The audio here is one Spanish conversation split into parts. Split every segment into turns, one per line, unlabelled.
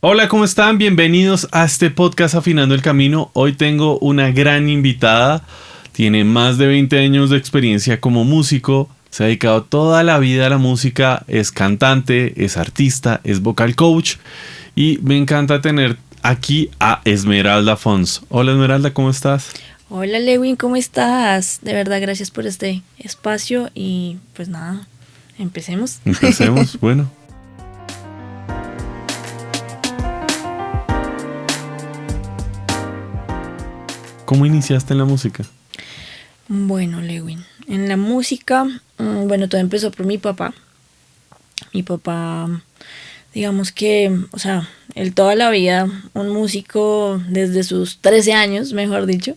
Hola, ¿cómo están? Bienvenidos a este podcast Afinando el Camino. Hoy tengo una gran invitada. Tiene más de 20 años de experiencia como músico. Se ha dedicado toda la vida a la música. Es cantante, es artista, es vocal coach. Y me encanta tener aquí a Esmeralda Fons. Hola Esmeralda, ¿cómo estás?
Hola Lewin, ¿cómo estás? De verdad, gracias por este espacio y pues nada, empecemos.
Empecemos, bueno. ¿Cómo iniciaste en la música?
Bueno, Lewin, en la música, bueno, todo empezó por mi papá. Mi papá, digamos que, o sea, él toda la vida, un músico desde sus 13 años, mejor dicho.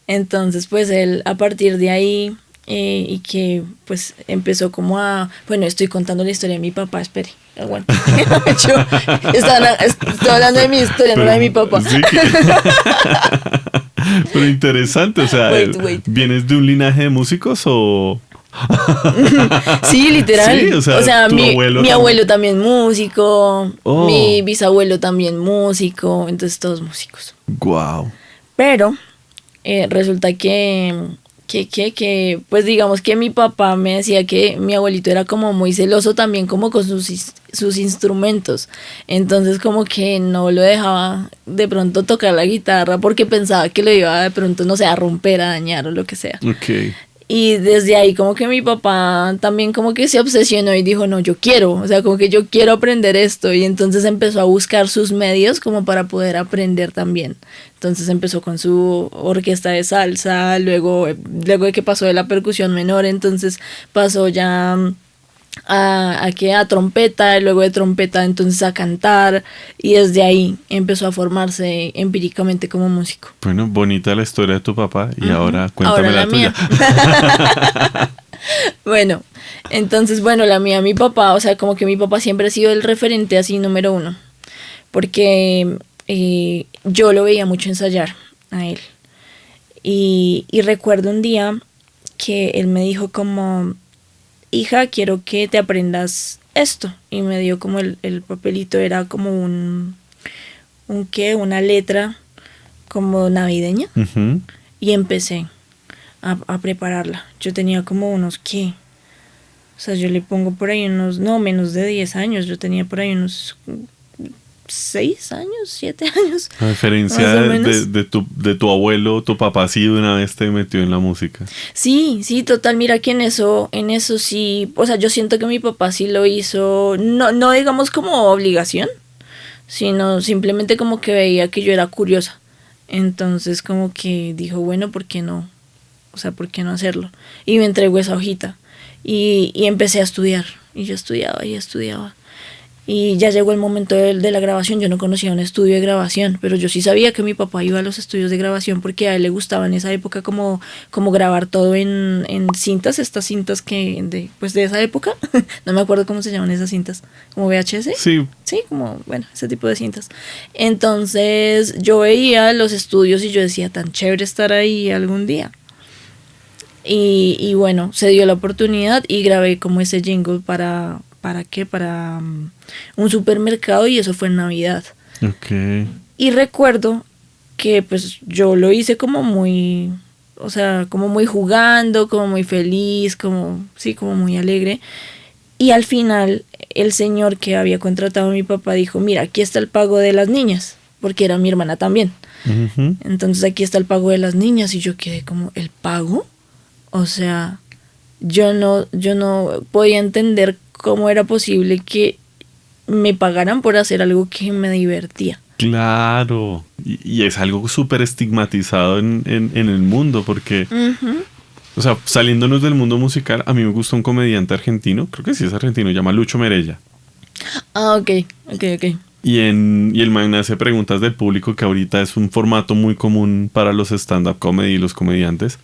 Entonces, pues él a partir de ahí, y que pues empezó como a... Bueno, estoy contando la historia de mi papá, espere, aguante. Estoy hablando de mi historia, no la de mi papá.
Sí. Pero interesante, o sea,
Wait.
¿vienes de un linaje de músicos o...?
Sí, literal.
Sí, o sea,
mi abuelo también músico,
Oh.
mi bisabuelo también músico, entonces todos músicos.
Wow.
Pero resulta que, pues digamos que mi papá me decía que mi abuelito era como muy celoso también como con sus instrumentos. Entonces como que no lo dejaba de pronto tocar la guitarra porque pensaba que lo iba de pronto, no sé, a romper, a dañar o lo que sea.
Ok.
Y desde ahí como que mi papá también como que se obsesionó y dijo, no, yo quiero, o sea, como que yo quiero aprender esto. Y entonces empezó a buscar sus medios como para poder aprender también. Entonces empezó con su orquesta de salsa, luego de que pasó de la percusión menor, entonces pasó ya a trompeta, y luego de trompeta entonces a cantar, y desde ahí empezó a formarse empíricamente como músico.
Bueno, bonita la historia de tu papá y ahora cuéntame
Ahora
la tuya.
mía. Bueno, entonces, bueno, la mía, mi papá, o sea, como que mi papá siempre ha sido el referente así número uno, porque yo lo veía mucho ensayar a él. Y recuerdo un día que él me dijo como, hija, quiero que te aprendas esto. Y me dio como el papelito, era como una letra como navideña.
Ujú.
Y empecé a prepararla. Yo tenía como o sea, yo le pongo por ahí menos de 10 años. Yo tenía por ahí unos 6 años, 7 años.
A diferencia
más o menos.
de tu abuelo, tu papá sí de una vez te metió en la música.
Sí, total, mira que en eso sí, o sea, yo siento que mi papá sí lo hizo, no digamos como obligación, sino simplemente como que veía que yo era curiosa. Entonces como que dijo, bueno, ¿por qué no? O sea, ¿por qué no hacerlo? Y me entregó esa hojita y empecé a estudiar. Y yo estudiaba y estudiaba. Y ya llegó el momento de la grabación. Yo no conocía un estudio de grabación, pero yo sí sabía que mi papá iba a los estudios de grabación porque a él le gustaba en esa época como grabar todo en cintas, estas cintas pues de esa época. No me acuerdo cómo se llaman esas cintas, como VHS.
Sí.
Sí, como, bueno, ese tipo de cintas. Entonces yo veía los estudios y yo decía, tan chévere estar ahí algún día. Y bueno, se dio la oportunidad y grabé como ese jingle ¿para qué? Para un supermercado, y eso fue en Navidad.
Ok.
Y recuerdo que pues yo lo hice como muy, o sea, como muy jugando, como muy feliz, como muy alegre. Y al final el señor que había contratado a mi papá dijo, mira, aquí está el pago de las niñas, porque era mi hermana también.
Ujú.
Entonces aquí está el pago de las niñas, y yo quedé como, ¿el pago? O sea, yo no podía entender cómo era posible que me pagaran por hacer algo que me divertía.
Claro. Y es algo súper estigmatizado en el mundo porque,
Uh-huh.
o sea, saliéndonos del mundo musical, a mí me gusta un comediante argentino, creo que sí es argentino, se llama Lucho Merella.
Ah, ok.
Y el man hace preguntas del público, que ahorita es un formato muy común para los stand-up comedy y los comediantes.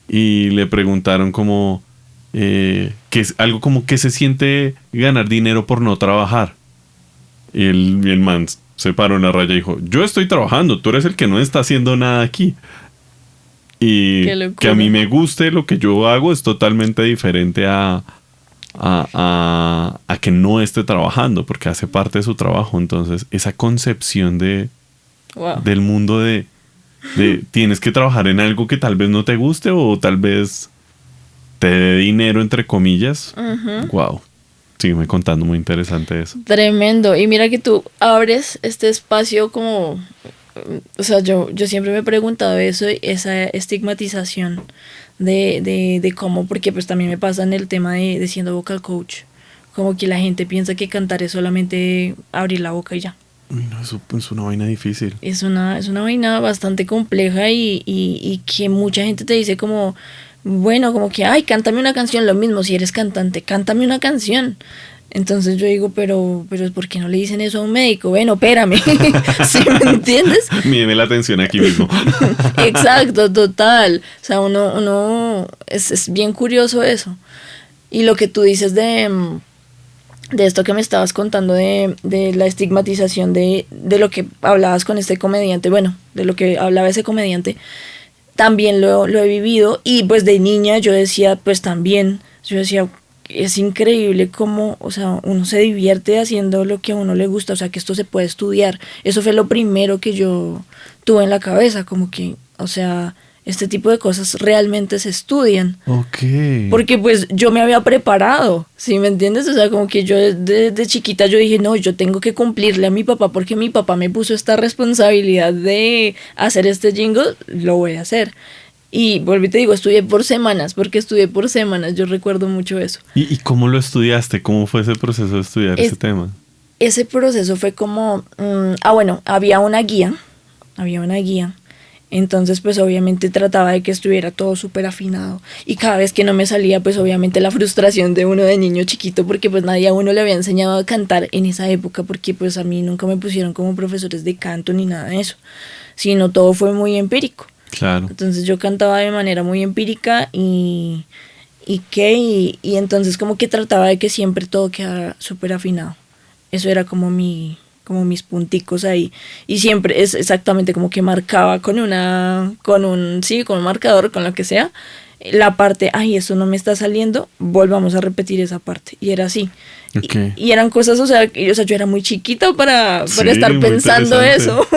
Y le preguntaron como que es algo como que se siente ganar dinero por no trabajar. Y el man se paró en la raya y dijo, yo estoy trabajando, tú eres el que no está haciendo nada aquí. Y
Qué locura.
que a mí me guste lo que yo hago es totalmente diferente a a que no esté trabajando, porque hace parte de su trabajo. Entonces, esa concepción del mundo de tienes que trabajar en algo que tal vez no te guste o tal vez te dé dinero, entre comillas. Wow. Sígueme contando, muy interesante eso.
Tremendo. Y mira que tú abres este espacio como... O sea, yo siempre me he preguntado eso, esa estigmatización de cómo, porque pues también me pasa en el tema de siendo vocal coach, como que la gente piensa que cantar es solamente abrir la boca y ya.
No, eso es una vaina difícil.
Es una vaina bastante compleja y que mucha gente te dice como, bueno, como que, ay, cántame una canción, lo mismo, si eres cantante, cántame una canción. Entonces yo digo, pero ¿por qué no le dicen eso a un médico? Bueno, espérame, ¿sí me entiendes?
Mídeme la atención aquí mismo.
Exacto, total. O sea, uno es bien curioso eso. Y lo que tú dices de esto que me estabas contando de la estigmatización de lo que hablabas con este comediante, bueno, de lo que hablaba ese comediante, también lo he vivido. Y pues de niña yo decía, es increíble cómo, o sea, uno se divierte haciendo lo que a uno le gusta, o sea, que esto se puede estudiar. Eso fue lo primero que yo tuve en la cabeza, como que, o sea, este tipo de cosas realmente se estudian.
Ok.
Porque pues yo me había preparado, ¿sí me entiendes? O sea, como que yo desde chiquita yo dije, no, yo tengo que cumplirle a mi papá porque mi papá me puso esta responsabilidad de hacer este jingle, lo voy a hacer. Y volví te digo, estudié por semanas, yo recuerdo mucho eso.
¿Y cómo lo estudiaste? ¿Cómo fue ese proceso de estudiar ese tema?
Ese proceso fue como, bueno, había una guía, entonces pues obviamente trataba de que estuviera todo súper afinado, y cada vez que no me salía, pues obviamente la frustración de uno de niño chiquito, porque pues nadie a uno le había enseñado a cantar en esa época, porque pues a mí nunca me pusieron como profesores de canto ni nada de eso, sino todo fue muy empírico.
Claro.
Entonces yo cantaba de manera muy empírica y entonces como que trataba de que siempre todo quedara súper afinado. Eso era como mis punticos ahí. Y siempre es exactamente como que marcaba con un marcador, con lo que sea, la parte, ay, esto no me está saliendo, volvamos a repetir esa parte. Y era así. Okay. Y eran cosas, o sea, yo era muy chiquita para estar pensando eso.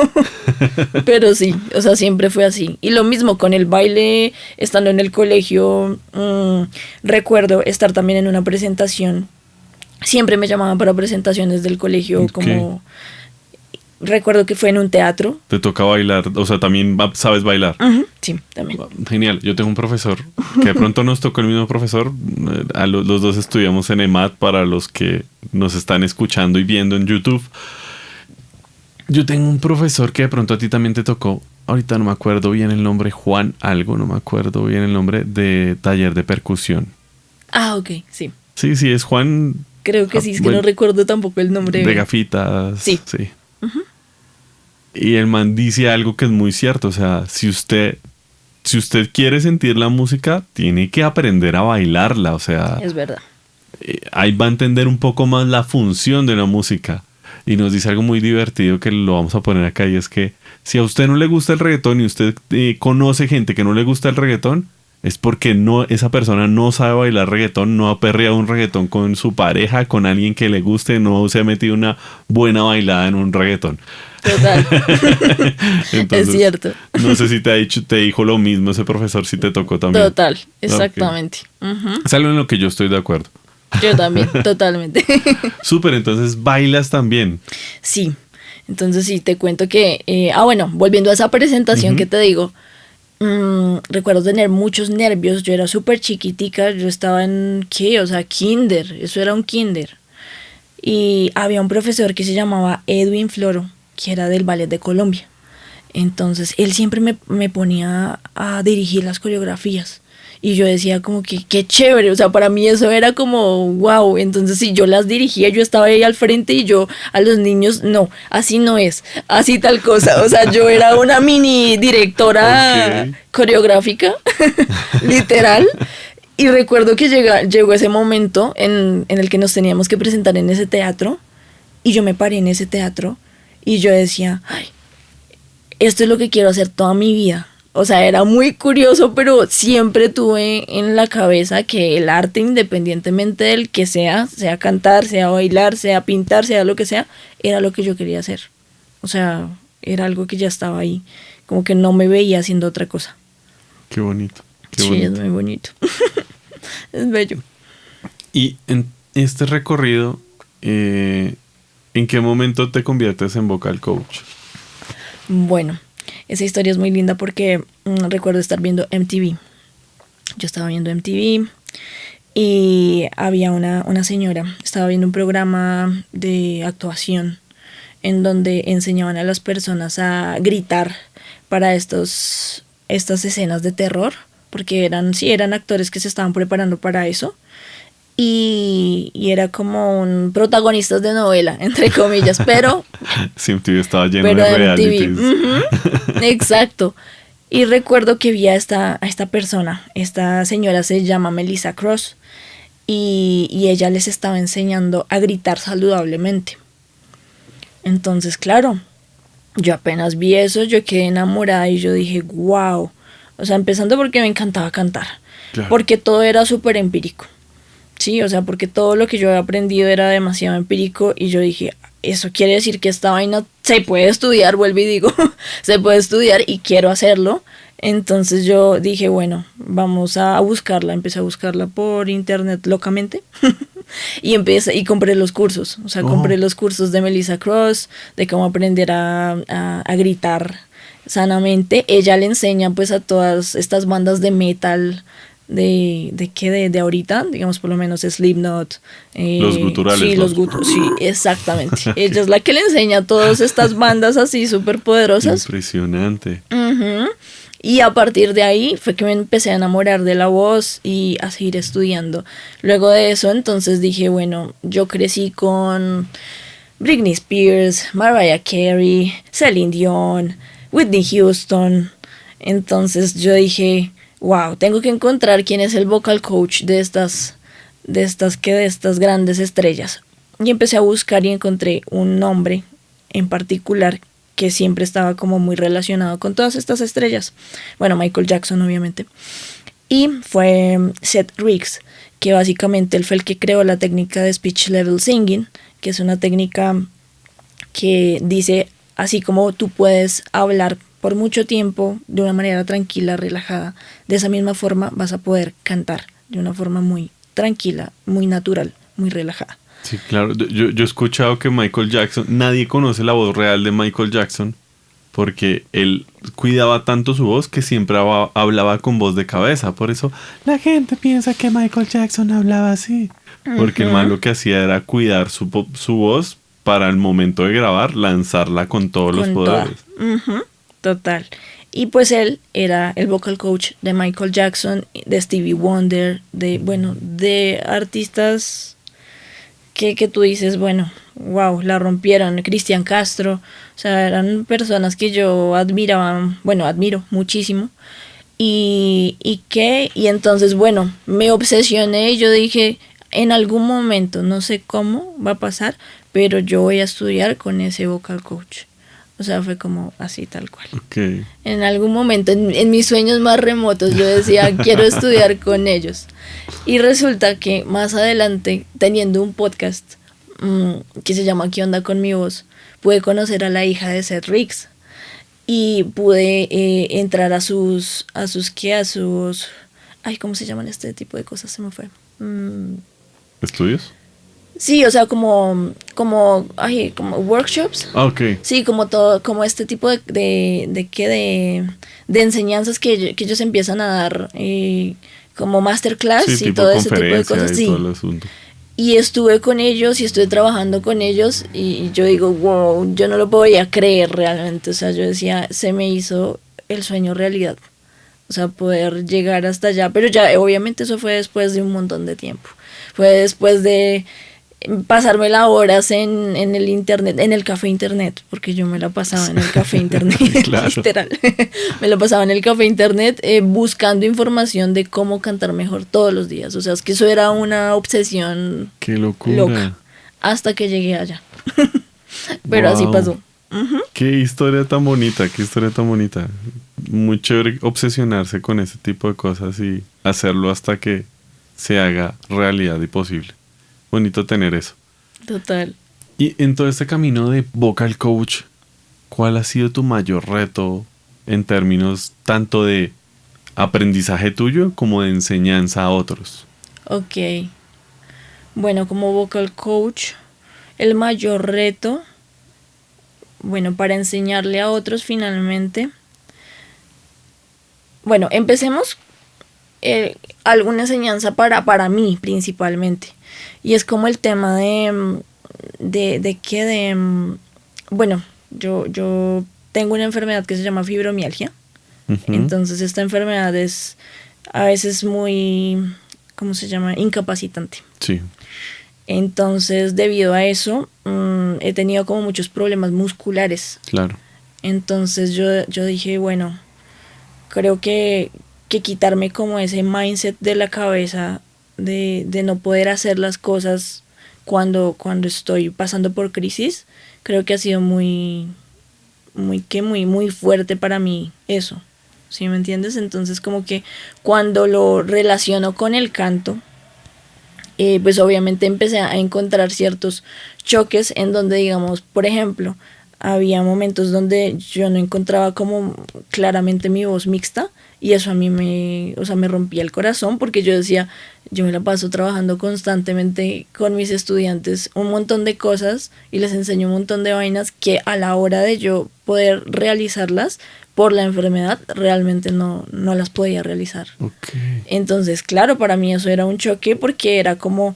Pero sí, o sea, siempre fue así. Y lo mismo con el baile, estando en el colegio, recuerdo estar también en una presentación. Siempre me llamaban para presentaciones del colegio, okay. Como... Recuerdo que fue en un teatro.
¿Te toca bailar? O sea, ¿también sabes bailar?
Sí, también.
Genial. Yo tengo un profesor que de pronto nos tocó el mismo profesor. Los dos estudiamos en EMAT, para los que nos están escuchando y viendo en YouTube. Yo tengo un profesor que de pronto a ti también te tocó. Ahorita no me acuerdo bien el nombre. Juan algo, no me acuerdo bien el nombre, de taller de percusión.
Ah, ok, sí.
Sí, es Juan.
Creo que sí, es que no recuerdo tampoco el nombre.
De gafitas.
Sí.
Uh-huh. Y el man dice algo que es muy cierto. O sea, si usted quiere sentir la música, tiene que aprender a bailarla. O sea,
es verdad.
Ahí va a entender un poco más la función de la música. Y nos dice algo muy divertido que lo vamos a poner acá, y es que si a usted no le gusta el reggaetón y usted conoce gente que no le gusta el reggaetón, es porque esa persona no sabe bailar reggaetón, no ha perreado un reggaetón con su pareja, con alguien que le guste, no se ha metido una buena bailada en un reggaetón.
Total.
Entonces,
es cierto.
No sé si te dijo lo mismo ese profesor, si te tocó también.
Total, exactamente. Okay. Uh-huh.
Es algo en lo que yo estoy de acuerdo.
Yo también, totalmente.
Súper, entonces bailas también.
Sí, entonces sí, te cuento que... bueno, volviendo a esa presentación, uh-huh. que te digo... recuerdo tener muchos nervios. Yo era súper chiquitica, yo estaba en kinder, eso era un kinder, y había un profesor que se llamaba Edwin Floro, que era del Ballet de Colombia. Entonces él siempre me ponía a dirigir las coreografías y yo decía como que qué chévere, o sea, para mí eso era como wow. Entonces si yo las dirigía, yo estaba ahí al frente y yo a los niños, no, así no es, así tal cosa, o sea, yo era una mini directora okay. coreográfica, literal. Y recuerdo que llegó ese momento en el que nos teníamos que presentar en ese teatro, y yo me paré en ese teatro y yo decía, ay, esto es lo que quiero hacer toda mi vida. O sea, era muy curioso, pero siempre tuve en la cabeza que el arte, independientemente del que sea cantar, sea bailar, sea pintar, sea lo que sea, era lo que yo quería hacer. O sea, era algo que ya estaba ahí. Como que no me veía haciendo otra cosa.
Qué bonito. Qué
sí,
bonito.
es muy bonito. Es bello.
Y en este recorrido, ¿en qué momento te conviertes en vocal coach?
Bueno, esa historia es muy linda porque recuerdo estar viendo MTV. Yo estaba viendo MTV y había una señora, estaba viendo un programa de actuación en donde enseñaban a las personas a gritar para estas escenas de terror, porque eran actores que se estaban preparando para eso. Y era como un protagonistas de novela, entre comillas, pero...
Sí, MTV estaba lleno de realities.
Exacto. Y recuerdo que vi a esta persona, esta señora se llama Melissa Cross, y ella les estaba enseñando a gritar saludablemente. Entonces, claro, yo apenas vi eso, yo quedé enamorada y yo dije, wow. O sea, empezando porque me encantaba cantar, claro. Porque todo era súper empírico. Sí, o sea, porque todo lo que yo había aprendido era demasiado empírico y yo dije, eso quiere decir que esta vaina se puede estudiar, vuelvo y digo, se puede estudiar y quiero hacerlo. Entonces yo dije, bueno, vamos a buscarla. Empecé a buscarla por internet locamente y compré los cursos. O sea, compré los cursos de Melissa Cross, de cómo aprender a gritar sanamente. Ella le enseña pues a todas estas bandas de metal de ahorita, digamos por lo menos Slipknot,
los guturales.
Sí, los guturales, sí, exactamente. Ella es la que le enseña a todas estas bandas así súper poderosas.
Impresionante.
Y a partir de ahí fue que me empecé a enamorar de la voz y a seguir estudiando. Luego de eso, entonces dije, bueno, yo crecí con Britney Spears, Mariah Carey, Celine Dion, Whitney Houston. Entonces yo dije, wow, tengo que encontrar quién es el vocal coach de estas grandes estrellas. Y empecé a buscar y encontré un nombre en particular que siempre estaba como muy relacionado con todas estas estrellas. Bueno, Michael Jackson, obviamente. Y fue Seth Riggs, que básicamente él fue el que creó la técnica de speech level singing, que es una técnica que dice, así como tú puedes hablar por mucho tiempo de una manera tranquila, relajada, de esa misma forma vas a poder cantar de una forma muy tranquila, muy natural, muy relajada.
Sí, claro. Yo he escuchado que Michael Jackson, nadie conoce la voz real de Michael Jackson porque él cuidaba tanto su voz que siempre hablaba con voz de cabeza. Por eso la gente piensa que Michael Jackson hablaba así. Porque el man lo que hacía era cuidar su voz para el momento de grabar, lanzarla con todos los poderes.
Total. Y pues él era el vocal coach de Michael Jackson, de Stevie Wonder, de artistas que tú dices, bueno, wow, la rompieron. Cristian Castro, o sea, eran personas que yo admiro muchísimo. Y entonces, bueno, me obsesioné y yo dije, en algún momento, no sé cómo va a pasar, pero yo voy a estudiar con ese vocal coach. O sea, fue como así, tal cual.
Okay.
En algún momento, en mis sueños más remotos, yo decía, quiero estudiar con ellos. Y resulta que más adelante, teniendo un podcast que se llama ¿Qué onda con mi voz?, pude conocer a la hija de Seth Riggs. Y pude entrar a sus... Ay, ¿cómo se llaman este tipo de cosas? Se me fue.
¿Estudios?
Sí, o sea, como workshops.
Ah, ok.
Sí, como todo, como este tipo de enseñanzas que ellos empiezan a dar, como masterclass,
sí,
y todo ese tipo de cosas. Sí.
Todo el asunto.
Y estuve con ellos y estuve trabajando con ellos y yo digo, wow, yo no lo podía creer realmente. O sea, yo decía, se me hizo el sueño realidad. O sea, poder llegar hasta allá. Pero ya, obviamente eso fue después de un montón de tiempo. Fue después de pasarme las horas en el internet, en el café internet, porque yo me la pasaba en el café internet, claro. Literal. Me la pasaba en el café internet buscando información de cómo cantar mejor todos los días. O sea, es que eso era una obsesión.
¡Qué locura!
Loca, hasta que llegué allá. Pero wow. Así pasó.
Qué historia tan bonita, qué historia tan bonita. muy chévere obsesionarse con ese tipo de cosas y hacerlo hasta que se haga realidad y posible. Bonito tener eso.
Total.
Y en todo este camino de vocal coach, ¿cuál ha sido tu mayor reto en términos tanto de aprendizaje tuyo como de enseñanza a otros?
Ok. Bueno, como vocal coach, el mayor reto, bueno, para enseñarle a otros finalmente. Bueno, empecemos alguna enseñanza para mí principalmente. Y es como el tema bueno, yo tengo una enfermedad que se llama fibromialgia. Entonces esta enfermedad es a veces muy, ¿cómo se llama? Incapacitante.
Sí.
Entonces, debido a eso, he tenido como muchos problemas musculares.
Claro.
Entonces yo dije, bueno, creo que quitarme como ese mindset de la cabeza de no poder hacer las cosas cuando estoy pasando por crisis, creo que ha sido muy fuerte para mí eso. ¿Sí me entiendes? Entonces como que cuando lo relaciono con el canto, pues obviamente empecé a encontrar ciertos choques en donde, digamos, por ejemplo, había momentos donde yo no encontraba como claramente mi voz mixta y eso a mí me rompía el corazón porque yo decía, yo me la paso trabajando constantemente con mis estudiantes un montón de cosas y les enseño un montón de vainas que a la hora de yo poder realizarlas por la enfermedad realmente no las podía realizar.
Okay.
Entonces, claro, para mí eso era un choque porque era como,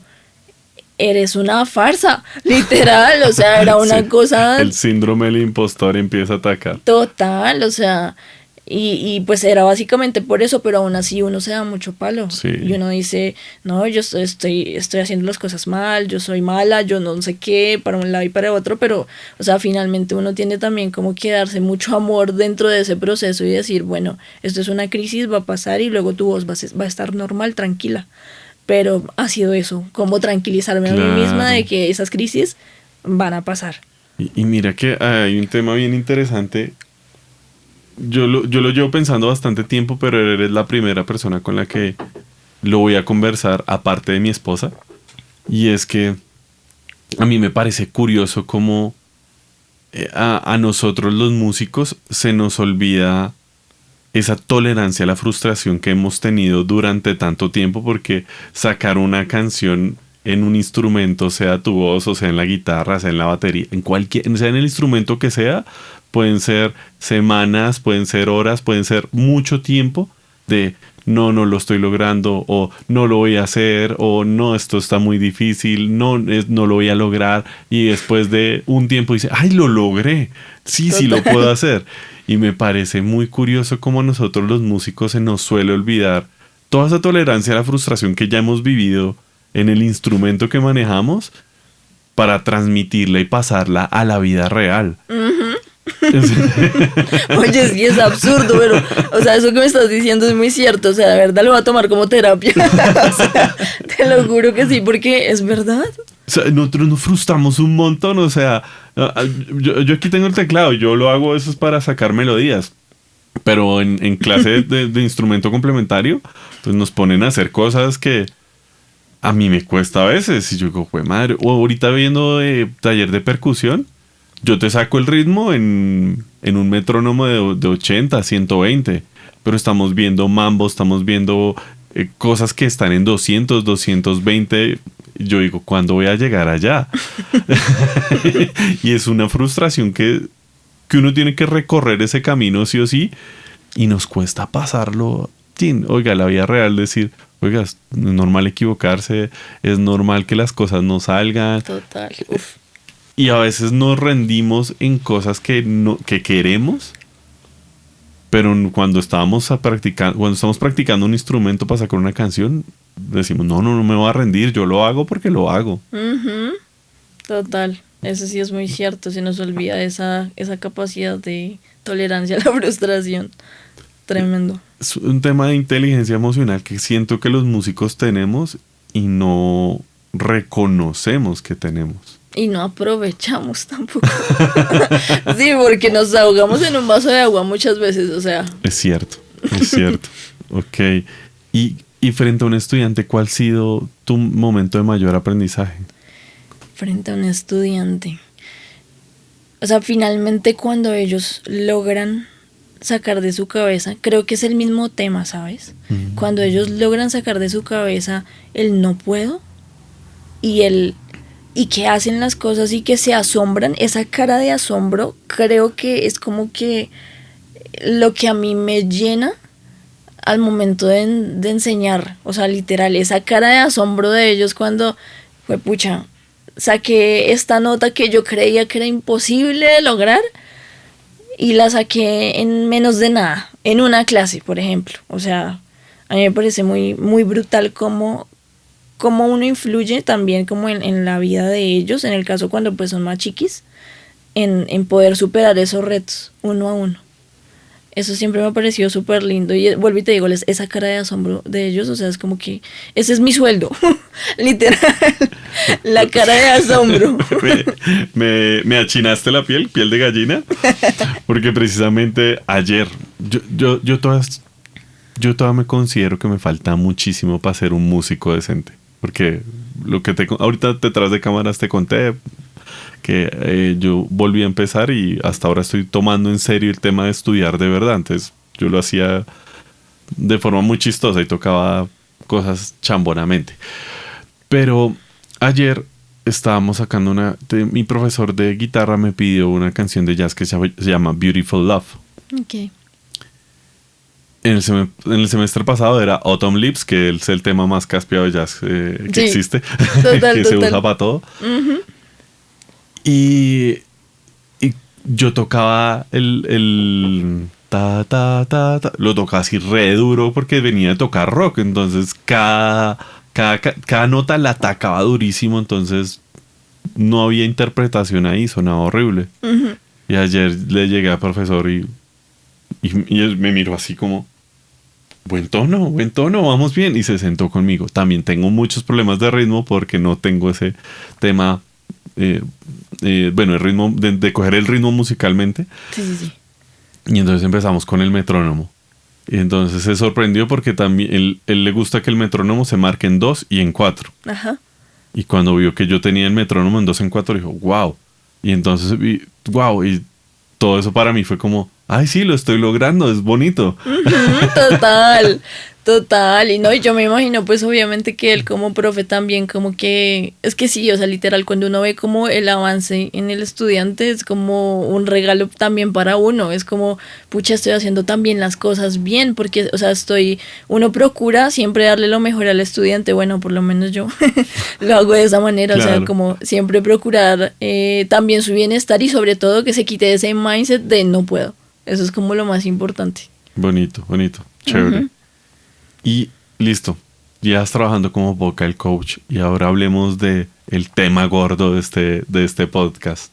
eres una farsa, literal, o sea, era una cosa...
El síndrome del impostor empieza a atacar.
Total, o sea, y pues era básicamente por eso, pero aún así uno se da mucho palo.
Sí.
Y uno dice, no, yo estoy haciendo las cosas mal, yo soy mala, yo no sé qué, para un lado y para otro, pero, o sea, finalmente uno tiene también como que darse mucho amor dentro de ese proceso y decir, bueno, esto es una crisis, va a pasar y luego tu voz va a estar normal, tranquila. Pero ha sido eso, como tranquilizarme a mí misma de que esas crisis van a pasar.
Y mira que hay un tema bien interesante. Yo lo llevo pensando bastante tiempo, pero eres la primera persona con la que lo voy a conversar, aparte de mi esposa. Y es que a mí me parece curioso cómo a nosotros los músicos se nos olvida esa tolerancia a la frustración que hemos tenido durante tanto tiempo, porque sacar una canción en un instrumento, sea tu voz, o sea en la guitarra, sea en la batería, sea en el instrumento que sea, pueden ser semanas, pueden ser horas, pueden ser mucho tiempo de no lo estoy logrando, o no lo voy a hacer, o no, esto está muy difícil, no lo voy a lograr, y después de un tiempo dice, ay, lo logré, sí lo puedo hacer. Y me parece muy curioso cómo a nosotros los músicos se nos suele olvidar toda esa tolerancia a la frustración que ya hemos vivido en el instrumento que manejamos para transmitirla y pasarla a la vida real.
Oye, sí, es absurdo, pero, o sea, eso que me estás diciendo es muy cierto, o sea, de verdad lo voy a tomar como terapia. O sea, te lo juro que sí, porque es verdad.
O sea, nosotros nos frustramos un montón, o sea, yo aquí tengo el teclado, yo lo hago eso es para sacar melodías, pero en clase de instrumento complementario, pues nos ponen a hacer cosas que a mí me cuesta a veces, y yo digo, güey madre, o ahorita viendo taller de percusión, yo te saco el ritmo en un metrónomo de 80, 120, pero estamos viendo mambo, estamos viendo cosas que están en 200, 220. Yo digo, ¿cuándo voy a llegar allá? Y es una frustración que uno tiene que recorrer ese camino sí o sí, y nos cuesta pasarlo. Oiga, la vida real decir, oiga, es normal equivocarse, es normal que las cosas no salgan.
Total, uf.
Y a veces nos rendimos en cosas que queremos, pero cuando estamos practicando un instrumento para sacar una canción, decimos, no me voy a rendir, yo lo hago porque lo hago.
Uh-huh. Total, eso sí es muy cierto, se nos olvida esa capacidad de tolerancia a la frustración. Tremendo.
Es un tema de inteligencia emocional que siento que los músicos tenemos y no reconocemos que tenemos.
Y no aprovechamos tampoco. Sí, porque nos ahogamos en un vaso de agua muchas veces, o sea.
Es cierto. Ok. Y frente a un estudiante, ¿cuál ha sido tu momento de mayor aprendizaje?
Frente a un estudiante. O sea, finalmente cuando ellos logran sacar de su cabeza, creo que es el mismo tema, ¿sabes? Cuando ellos logran sacar de su cabeza el no puedo y que hacen las cosas y que se asombran, esa cara de asombro creo que es como que lo que a mí me llena al momento de enseñar. O sea, literal, esa cara de asombro de ellos cuando fue pucha, saqué esta nota que yo creía que era imposible de lograr y la saqué en menos de nada, en una clase, por ejemplo. O sea, a mí me parece muy, muy brutal cómo uno influye también como en la vida de ellos, en el caso cuando pues son más chiquis, en poder superar esos retos uno a uno. Eso siempre me ha parecido súper lindo. Y vuelvo y te digo, esa cara de asombro de ellos, o sea, es como que ese es mi sueldo, literal, la cara de asombro.
Me achinaste la piel de gallina, porque precisamente ayer, yo todavía me considero que me falta muchísimo para ser un músico decente. Porque ahorita detrás de cámaras te conté que yo volví a empezar y hasta ahora estoy tomando en serio el tema de estudiar de verdad. Antes yo lo hacía de forma muy chistosa y tocaba cosas chambonamente. Pero ayer estábamos sacando mi profesor de guitarra me pidió una canción de jazz que se llama Beautiful Love.
Ok.
En el semestre pasado era Autumn Leaves, que es el tema más caspiado de jazz que existe, que se usa para todo. Uh-huh. Y yo tocaba el ta, ta, ta, ta. Lo tocaba así re duro porque venía de tocar rock. Entonces cada nota la atacaba durísimo. Entonces no había interpretación ahí, sonaba horrible. Uh-huh. Y ayer le llegué al profesor y él me miró así como, buen tono, vamos bien. Y se sentó conmigo. También tengo muchos problemas de ritmo porque no tengo ese tema... el ritmo de coger el ritmo musicalmente.
Sí.
Y entonces empezamos con el metrónomo. Y entonces se sorprendió porque también él le gusta que el metrónomo se marque en 2 y en 4. Ajá. Y cuando vio que yo tenía el metrónomo en 2 y en 4 dijo, wow. Y entonces, wow. Y todo eso para mí fue como, ay, sí, lo estoy logrando, es bonito.
Total. Y no, y yo me imagino pues obviamente que él como profe también como que, es que sí, o sea, literal, cuando uno ve como el avance en el estudiante es como un regalo también para uno, es como, pucha, estoy haciendo también las cosas bien, porque, o sea, uno procura siempre darle lo mejor al estudiante, bueno, por lo menos yo lo hago de esa manera, claro. O sea, como siempre procurar también su bienestar y sobre todo que se quite ese mindset de no puedo, eso es como lo más importante.
Bonito, chévere. Uh-huh. Y listo, ya estás trabajando como vocal coach y ahora hablemos de el tema gordo de este podcast.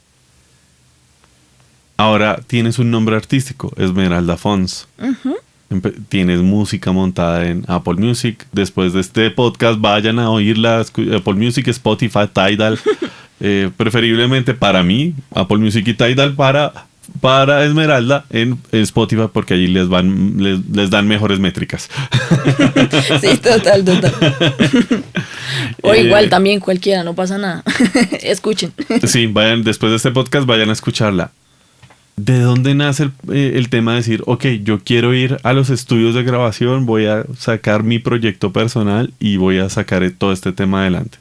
Ahora tienes un nombre artístico, Esmeralda Fons. Uh-huh. Tienes música montada en Apple Music. Después de este podcast vayan a oírla, Apple Music, Spotify, Tidal. Preferiblemente para mí, Apple Music y Tidal para Esmeralda en Spotify porque allí les dan mejores métricas.
Sí, total. O igual también cualquiera, no pasa nada. Escuchen.
Sí, vayan, después de este podcast vayan a escucharla. ¿De dónde nace el tema de decir, ok, yo quiero ir a los estudios de grabación, voy a sacar mi proyecto personal y voy a sacar todo este tema adelante?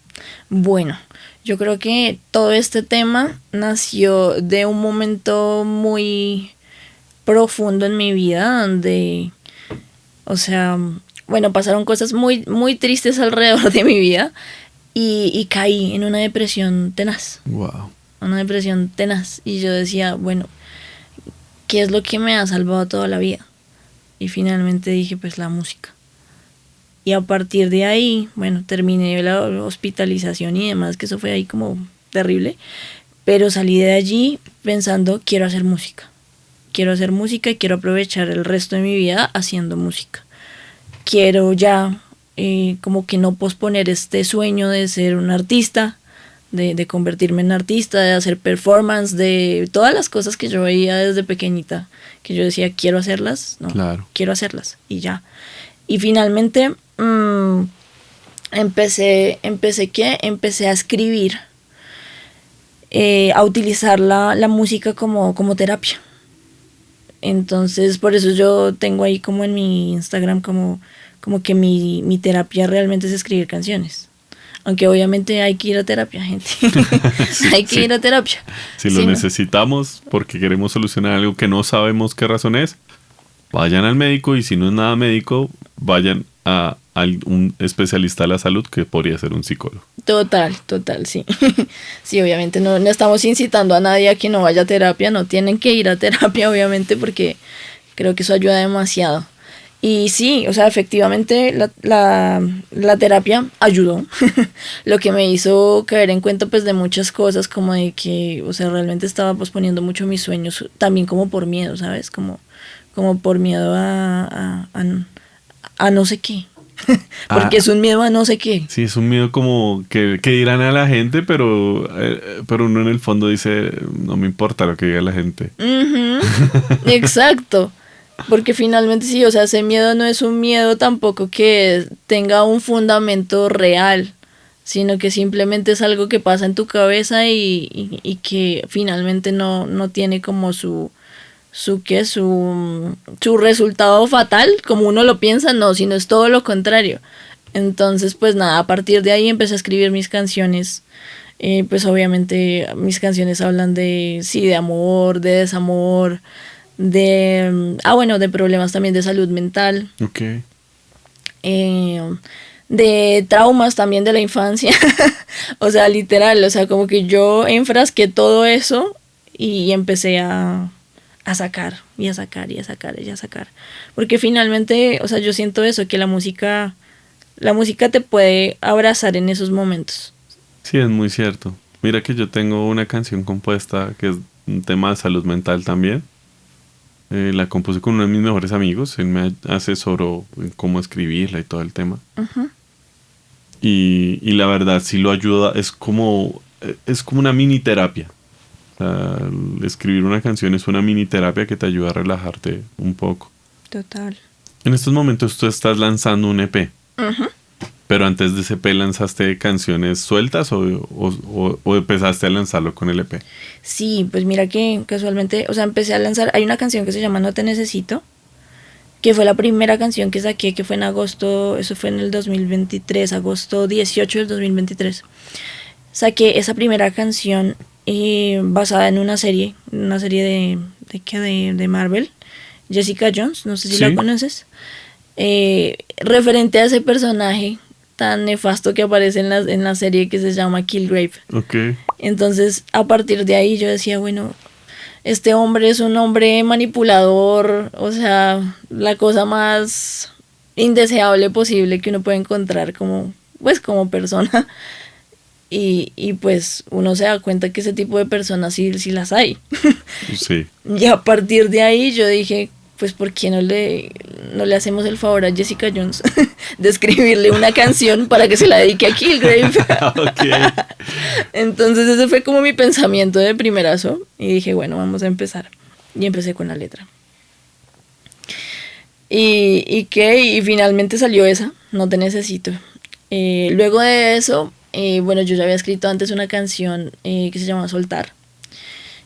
Bueno, yo creo que todo este tema nació de un momento muy profundo en mi vida donde, o sea, bueno, pasaron cosas muy, muy tristes alrededor de mi vida y caí en una depresión tenaz.
Wow.
Una depresión tenaz. Y yo decía, bueno, ¿qué es lo que me ha salvado toda la vida? Y finalmente dije, pues la música. Y a partir de ahí, bueno, terminé la hospitalización y demás, que eso fue ahí como terrible. Pero salí de allí pensando, quiero hacer música. Quiero hacer música y quiero aprovechar el resto de mi vida haciendo música. Quiero ya como que no posponer este sueño de ser un artista, de convertirme en artista, de hacer performance, de todas las cosas que yo veía desde pequeñita, que yo decía, quiero hacerlas, no,
Claro.
quiero hacerlas, y ya. Y finalmente empecé a escribir, a utilizar la música como terapia. Entonces, por eso yo tengo ahí como en mi Instagram como que mi terapia realmente es escribir canciones. Aunque obviamente hay que ir a terapia, gente.
Sí,
Hay que
sí.
ir a terapia.
Si
Sí,
lo
¿no?
necesitamos porque queremos solucionar algo que no sabemos qué razón es, vayan al médico, y si no es nada médico, vayan a un especialista de la salud, que podría ser un psicólogo.
Total, sí. Sí, obviamente no estamos incitando a nadie a que no vaya a terapia, no tienen que ir a terapia, obviamente, porque creo que eso ayuda demasiado. Y sí, o sea, efectivamente la terapia ayudó. Lo que me hizo caer en cuenta pues de muchas cosas, como de que, o sea, realmente estaba posponiendo mucho mis sueños, también como por miedo, ¿sabes? Como por miedo a no sé qué. Porque es un miedo a no sé qué.
Sí, es un miedo como que dirán a la gente, pero uno en el fondo dice, no me importa lo que diga la gente.
Ujú, exacto. Porque finalmente sí, o sea, ese miedo no es un miedo tampoco que tenga un fundamento real, sino que simplemente es algo que pasa en tu cabeza y que finalmente no tiene como su resultado fatal, como uno lo piensa, no, sino es todo lo contrario. Entonces, pues nada, a partir de ahí empecé a escribir mis canciones. Pues obviamente mis canciones hablan sí, de amor, de desamor, de problemas también de salud mental,
Ok.
eh, de traumas también de la infancia. O sea, literal, o sea, como que yo enfrasqué todo eso y empecé a sacar, y a sacar, y a sacar, y a sacar. Porque finalmente, o sea, yo siento eso, que la música te puede abrazar en esos momentos.
Sí, es muy cierto. Mira que yo tengo una canción compuesta que es un tema de salud mental también. La compuse con uno de mis mejores amigos. Él me asesoró en cómo escribirla y todo el tema.
Ujú.
Y la verdad sí lo ayuda. Es como una mini terapia. O sea, el escribir una canción es una mini terapia que te ayuda a relajarte un poco.
Total.
En estos momentos tú estás lanzando un EP.
Ujú.
Pero antes de ese EP, ¿lanzaste canciones sueltas o empezaste a lanzarlo con el EP?
Sí, pues mira que casualmente, o sea, empecé a lanzar, hay una canción que se llama No te necesito, que fue la primera canción que saqué, que fue en agosto, eso fue en el 2023, agosto 18 del 2023. Saqué esa primera canción basada en una serie de Marvel, Jessica Jones, no sé si la
Sí.
conoces, referente a ese personaje tan nefasto que aparece en la serie que se llama Killgrave.
Ok.
Entonces, a partir de ahí yo decía, bueno, este hombre es un hombre manipulador, o sea, la cosa más indeseable posible que uno puede encontrar como persona. Y pues uno se da cuenta que ese tipo de personas sí las hay.
Sí.
Y a partir de ahí yo dije, pues ¿por qué no le hacemos el favor a Jessica Jones de escribirle una canción para que se la dedique a Killgrave?
Ok.
Entonces ese fue como mi pensamiento de primerazo y dije, bueno, vamos a empezar. Y empecé con la letra. Y finalmente salió esa, No te necesito. Luego de eso, bueno, yo ya había escrito antes una canción que se llama Soltar.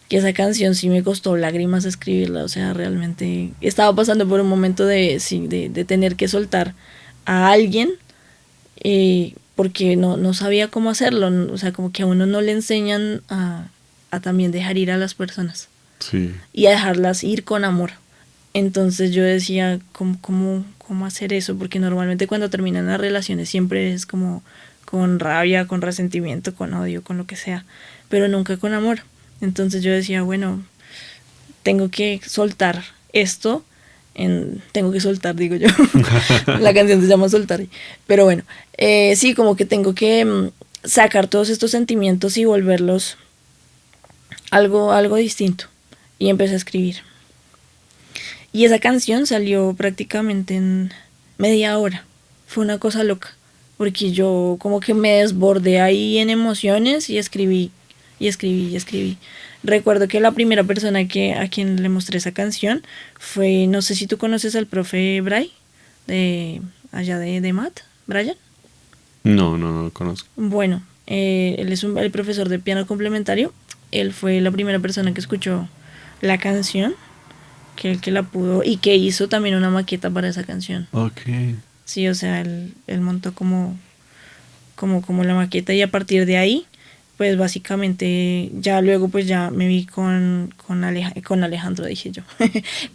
Que esa canción sí me costó lágrimas escribirla, o sea, realmente estaba pasando por un momento de tener que soltar a alguien porque no sabía cómo hacerlo, o sea, como que a uno no le enseñan a también dejar ir a las personas
Sí.
y a dejarlas ir con amor. Entonces yo decía, ¿cómo hacer eso? Porque normalmente cuando terminan las relaciones siempre es como con rabia, con resentimiento, con odio, con lo que sea, pero nunca con amor. Entonces yo decía, bueno, tengo que soltar esto, tengo que soltar, digo yo. La canción se llama Soltar. Pero bueno, sí, como que tengo que sacar todos estos sentimientos y volverlos algo distinto. Y empecé a escribir. Y esa canción salió prácticamente en media hora. Fue una cosa loca, porque yo como que me desbordé ahí en emociones y escribí, y escribí, y escribí. Recuerdo que la primera persona a quien le mostré esa canción fue, no sé si tú conoces al profe Bray, de allá de Math, Brian.
No lo conozco.
Bueno, él es el profesor de piano complementario. Él fue la primera persona que escuchó la canción, que la pudo, y que hizo también una maqueta para esa canción.
Ok.
Sí, o sea, él montó como la maqueta, y a partir de ahí, pues básicamente ya luego pues ya me vi con Alejandro, dije yo,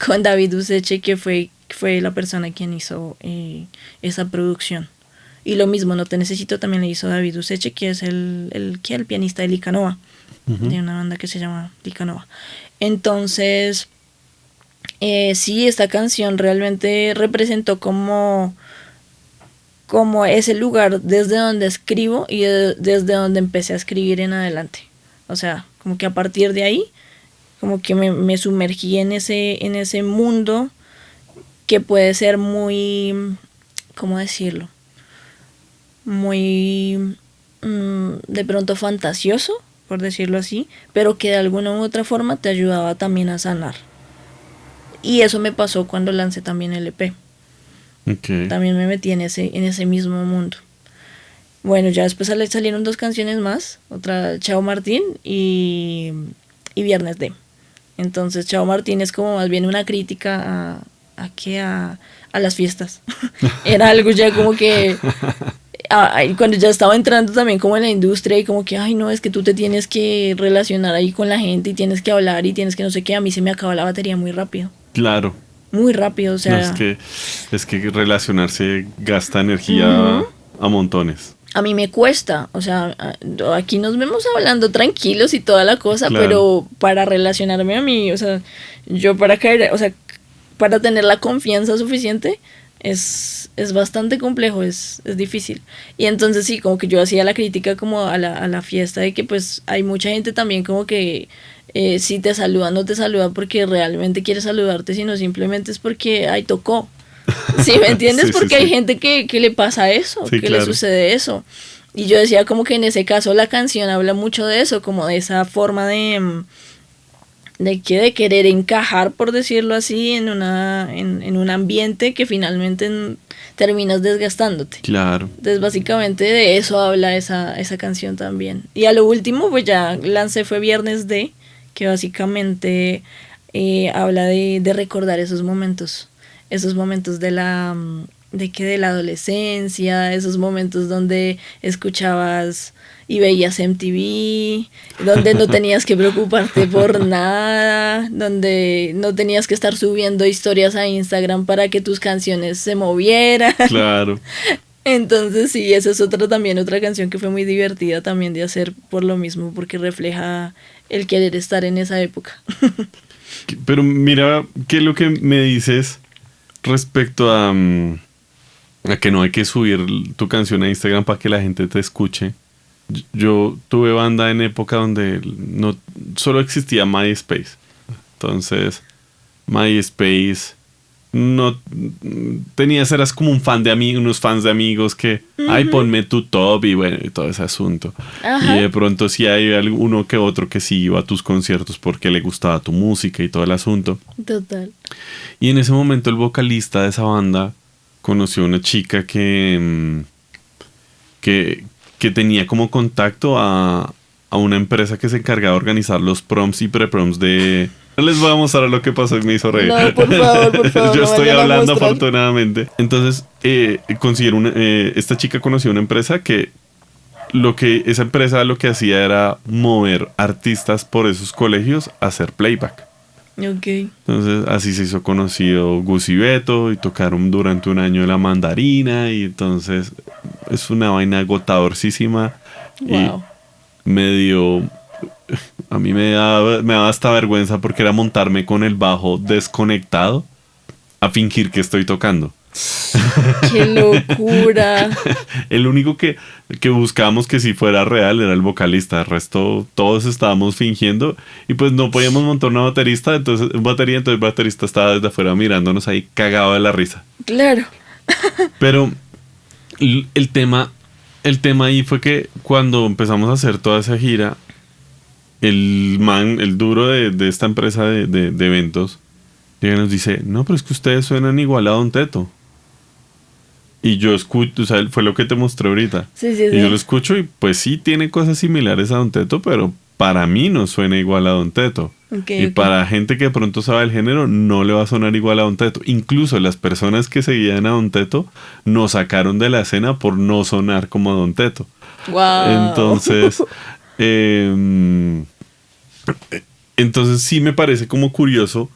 con David Useche, que fue la persona quien hizo esa producción. Y lo mismo, No te necesito, también le hizo David Useche, que es el pianista de Licanova, de una banda que se llama Licanova. Entonces, sí, esta canción realmente representó como ese lugar desde donde escribo y desde donde empecé a escribir en adelante. O sea, como que a partir de ahí, como que me sumergí en ese mundo que puede ser muy, ¿cómo decirlo? Muy de pronto fantasioso, por decirlo así, pero que de alguna u otra forma te ayudaba también a sanar. Y eso me pasó cuando lancé también el EP.
Okay.
También me metí en ese mismo mundo. Bueno, ya después salieron 2 canciones más, otra Chao Martín y Viernes de. Entonces Chao Martín es como más bien una crítica a las fiestas. Era algo ya como que cuando ya estaba entrando también como en la industria, y como que, ay no, es que tú te tienes que relacionar ahí con la gente y tienes que hablar y tienes que no sé qué, a mí se me acaba la batería muy rápido.
Claro.
Muy rápido, o sea.
No, es que relacionarse gasta energía a montones.
A mí me cuesta, o sea, aquí nos vemos hablando tranquilos y toda la cosa,
Claro.
Pero para relacionarme a mí, o sea, yo para caer, o sea, para tener la confianza suficiente es bastante complejo, es difícil. Y entonces sí, como que yo hacía la crítica como a la fiesta, de que pues hay mucha gente también como que si te saluda, no te saluda porque realmente quiere saludarte, sino simplemente es porque, ay, tocó. ¿Sí me entiendes?
Sí,
porque
sí,
hay
sí.
gente que le pasa eso,
Sí,
que
claro.
le sucede eso. Y yo decía como que en ese caso la canción habla mucho de eso, como de esa forma de querer encajar, por decirlo así, en un ambiente que finalmente terminas desgastándote.
Claro.
Entonces básicamente de eso habla esa canción también. Y a lo último pues ya lancé fue Viernes de, que básicamente habla de recordar esos momentos de la adolescencia, esos momentos donde escuchabas y veías MTV, donde no tenías que preocuparte por nada, donde no tenías que estar subiendo historias a Instagram para que tus canciones se movieran.
Claro.
Entonces sí, esa es otra canción que fue muy divertida también de hacer por lo mismo, porque refleja el querer estar en esa época.
Pero mira, ¿qué es lo que me dices respecto a que no hay que subir tu canción a Instagram para que la gente te escuche? Yo tuve banda en época donde no solo existía MySpace. Entonces, MySpace no tenías, eras como un fan de amigos, unos fans de amigos que, ay, ponme tu top y bueno, y todo ese asunto.
Ajá.
Y de pronto sí hay uno que otro que sí iba a tus conciertos porque le gustaba tu música y todo el asunto.
Total.
Y en ese momento el vocalista de esa banda conoció a una chica que tenía como contacto a una empresa que se encargaba de organizar los proms y pre-proms de... No les voy a mostrar lo que pasó y me hizo reír.
No, por favor.
Yo
no
estoy
vayan a
hablando
mostrar.
afortunadamente. Entonces, consiguieron esta chica conoció una empresa que esa empresa lo que hacía era mover artistas por esos colegios a hacer playback.
Ok.
Entonces así se hizo conocido Gus y Beto y tocaron durante un año La Mandarina y entonces es una vaina agotadorcísima.
Wow.
Y a mí me daba hasta vergüenza porque era montarme con el bajo desconectado a fingir que estoy tocando.
¡Qué locura!
El único que buscábamos que si fuera real era el vocalista. El resto todos estábamos fingiendo y pues no podíamos montar una baterista, entonces el baterista estaba desde afuera mirándonos ahí cagado de la risa.
Claro.
Pero El tema, el tema ahí fue que cuando empezamos a hacer toda esa gira, el duro de esta empresa de eventos, llega y nos dice, no, pero es que ustedes suenan igual a Don Teto. Y yo escucho, o sea, fue lo que te mostré ahorita.
Sí, sí,
Y
sí.
yo lo escucho y pues sí tiene cosas similares a Don Teto, pero para mí no suena igual a Don Teto.
Ok,
Y
ok.
para gente que de pronto sabe el género, no le va a sonar igual a Don Teto. Incluso las personas que seguían a Don Teto nos sacaron de la escena por no sonar como a Don Teto.
Wow.
Entonces, em, entonces sí me parece como curioso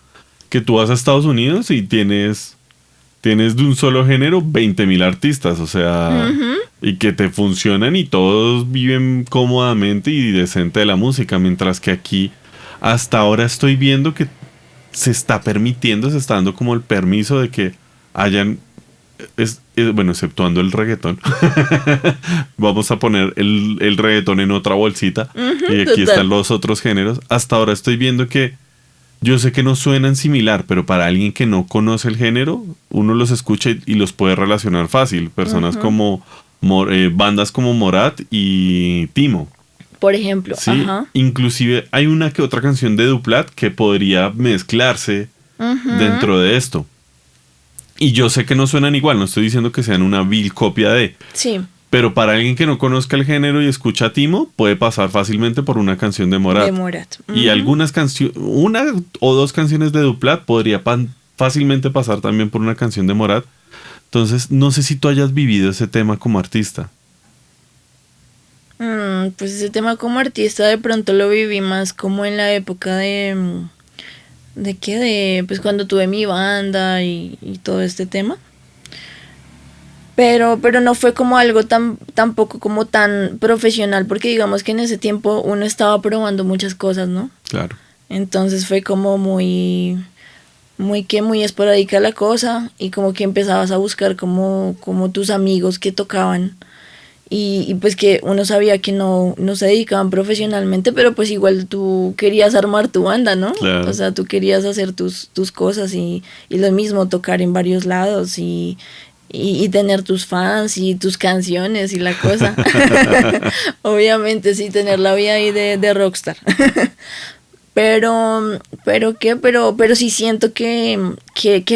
que tú vas a Estados Unidos y tienes de un solo género 20.000 artistas, o sea, y que te funcionan y todos viven cómodamente y decente de la música, mientras que aquí hasta ahora estoy viendo que se está permitiendo, se está dando como el permiso de que hayan, bueno, exceptuando el reggaetón, vamos a poner el reggaetón en otra bolsita y aquí
total.
están los otros géneros. Hasta ahora estoy viendo que yo sé que no suenan similar, pero para alguien que no conoce el género, uno los escucha y los puede relacionar fácil. Personas como bandas como Morat y Timo.
Por ejemplo,
Sí,
ajá.
inclusive hay una que otra canción de Duplat que podría mezclarse dentro de esto. Y yo sé que no suenan igual, no estoy diciendo que sean una vil copia de,
Sí,
pero para alguien que no conozca el género y escucha a Timo, puede pasar fácilmente por una canción de Morat.
de Morat.
Y algunas canciones, una o dos canciones de Duplat podría fácilmente pasar también por una canción de Morat. Entonces, no sé si tú hayas vivido ese tema como artista.
Pues ese tema como artista de pronto lo viví más como en la época ¿de qué? Pues cuando tuve mi banda y todo este tema. Pero no fue como algo tampoco como tan profesional, porque digamos que en ese tiempo uno estaba probando muchas cosas, ¿no?
Claro.
Entonces fue como muy esporádica la cosa y como que empezabas a buscar como tus amigos que tocaban y pues que uno sabía que no se dedicaban profesionalmente, pero pues igual tú querías armar tu banda, ¿no?
Claro.
O sea, tú querías hacer tus cosas y lo mismo, tocar en varios lados y tener tus fans y tus canciones y la cosa. Obviamente sí, tener la vida ahí de rockstar. Pero sí siento que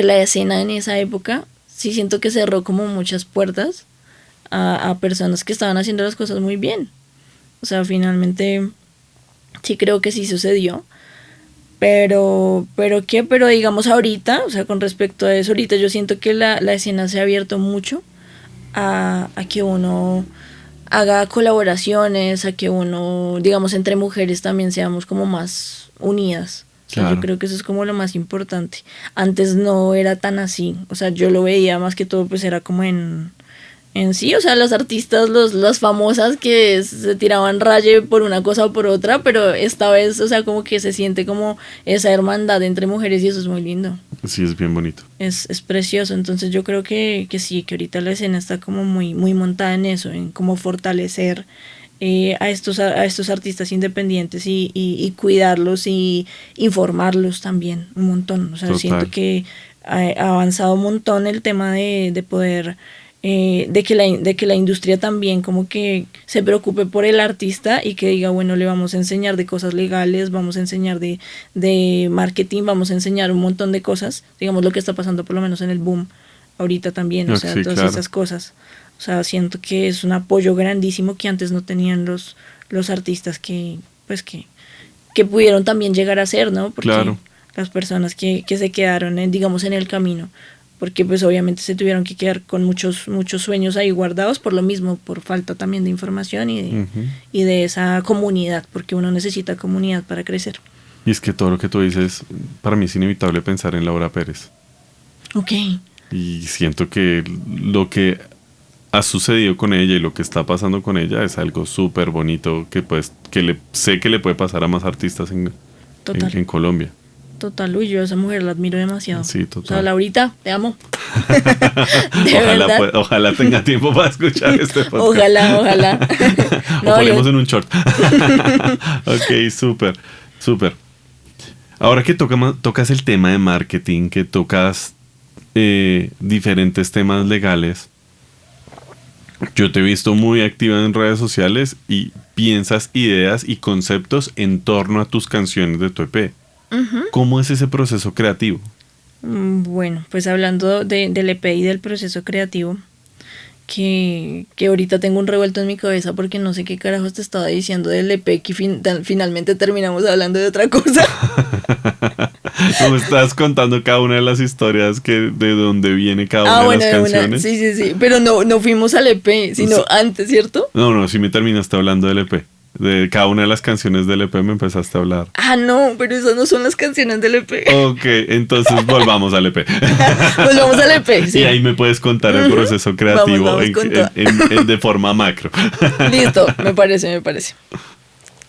la escena en esa época, sí siento que cerró como muchas puertas a personas que estaban haciendo las cosas muy bien. O sea, finalmente sí creo que sí sucedió. Pero digamos ahorita, o sea, con respecto a eso, ahorita yo siento que la escena se ha abierto mucho a que uno haga colaboraciones, a que uno, digamos, entre mujeres también seamos como más unidas. O sea,
Claro.
yo creo que eso es como lo más importante. Antes no era tan así. O sea, yo lo veía más que todo, pues era como en sí, o sea, las artistas, las famosas que se tiraban raye por una cosa o por otra, pero esta vez, o sea, como que se siente como esa hermandad entre mujeres y eso es muy lindo.
Sí, es bien bonito.
Es precioso, entonces yo creo que sí, que ahorita la escena está como muy montada en eso, en cómo fortalecer a estos artistas independientes y cuidarlos y informarlos también un montón. O sea,
Total.
siento que ha avanzado un montón el tema de poder de que la industria también como que se preocupe por el artista y que diga, bueno, le vamos a enseñar de cosas legales, vamos a enseñar de marketing, vamos a enseñar un montón de cosas, digamos lo que está pasando por lo menos en el boom ahorita también, o sea,
Sí,
todas
claro.
esas cosas. O sea, siento que es un apoyo grandísimo que antes no tenían los artistas que pudieron también llegar a ser, ¿no? Porque
Claro.
las personas que se quedaron, digamos, en el camino, porque pues obviamente se tuvieron que quedar con muchos sueños ahí guardados por lo mismo, por falta también de información y de esa comunidad, porque uno necesita comunidad para crecer.
Y es que todo lo que tú dices, para mí es inevitable pensar en Laura Pérez.
Ok.
Y siento que lo que ha sucedido con ella y lo que está pasando con ella es algo súper bonito que pues sé que le puede pasar a más artistas
Total.
en Colombia.
Total, uy, yo a esa mujer la admiro demasiado.
Sí, total.
O sea, Laurita, te amo. De verdad.
Ojalá tenga tiempo para escuchar este podcast.
Ojalá.
O ponemos en un short. Ok, súper. Ahora que tocas el tema de marketing, que tocas diferentes temas legales, Yo te he visto muy activa en redes sociales y piensas ideas y conceptos en torno a tus canciones de tu EP. ¿Cómo es ese proceso creativo?
Bueno, pues hablando del EP y del proceso creativo, que ahorita tengo un revuelto en mi cabeza porque no sé qué carajos te estaba diciendo del EP que finalmente terminamos hablando de otra cosa.
Como estás contando cada una de las historias de dónde viene cada una de las canciones.
Sí, pero no fuimos al EP, sino antes, ¿cierto?
No, sí me terminaste hablando del EP. De cada una de las canciones del EP me empezaste a hablar.
No, pero esas no son las canciones del EP.
Ok, entonces volvamos al EP.
Volvamos al EP, sí.
Y ahí me puedes contar el proceso creativo vamos de forma macro.
Listo, me parece.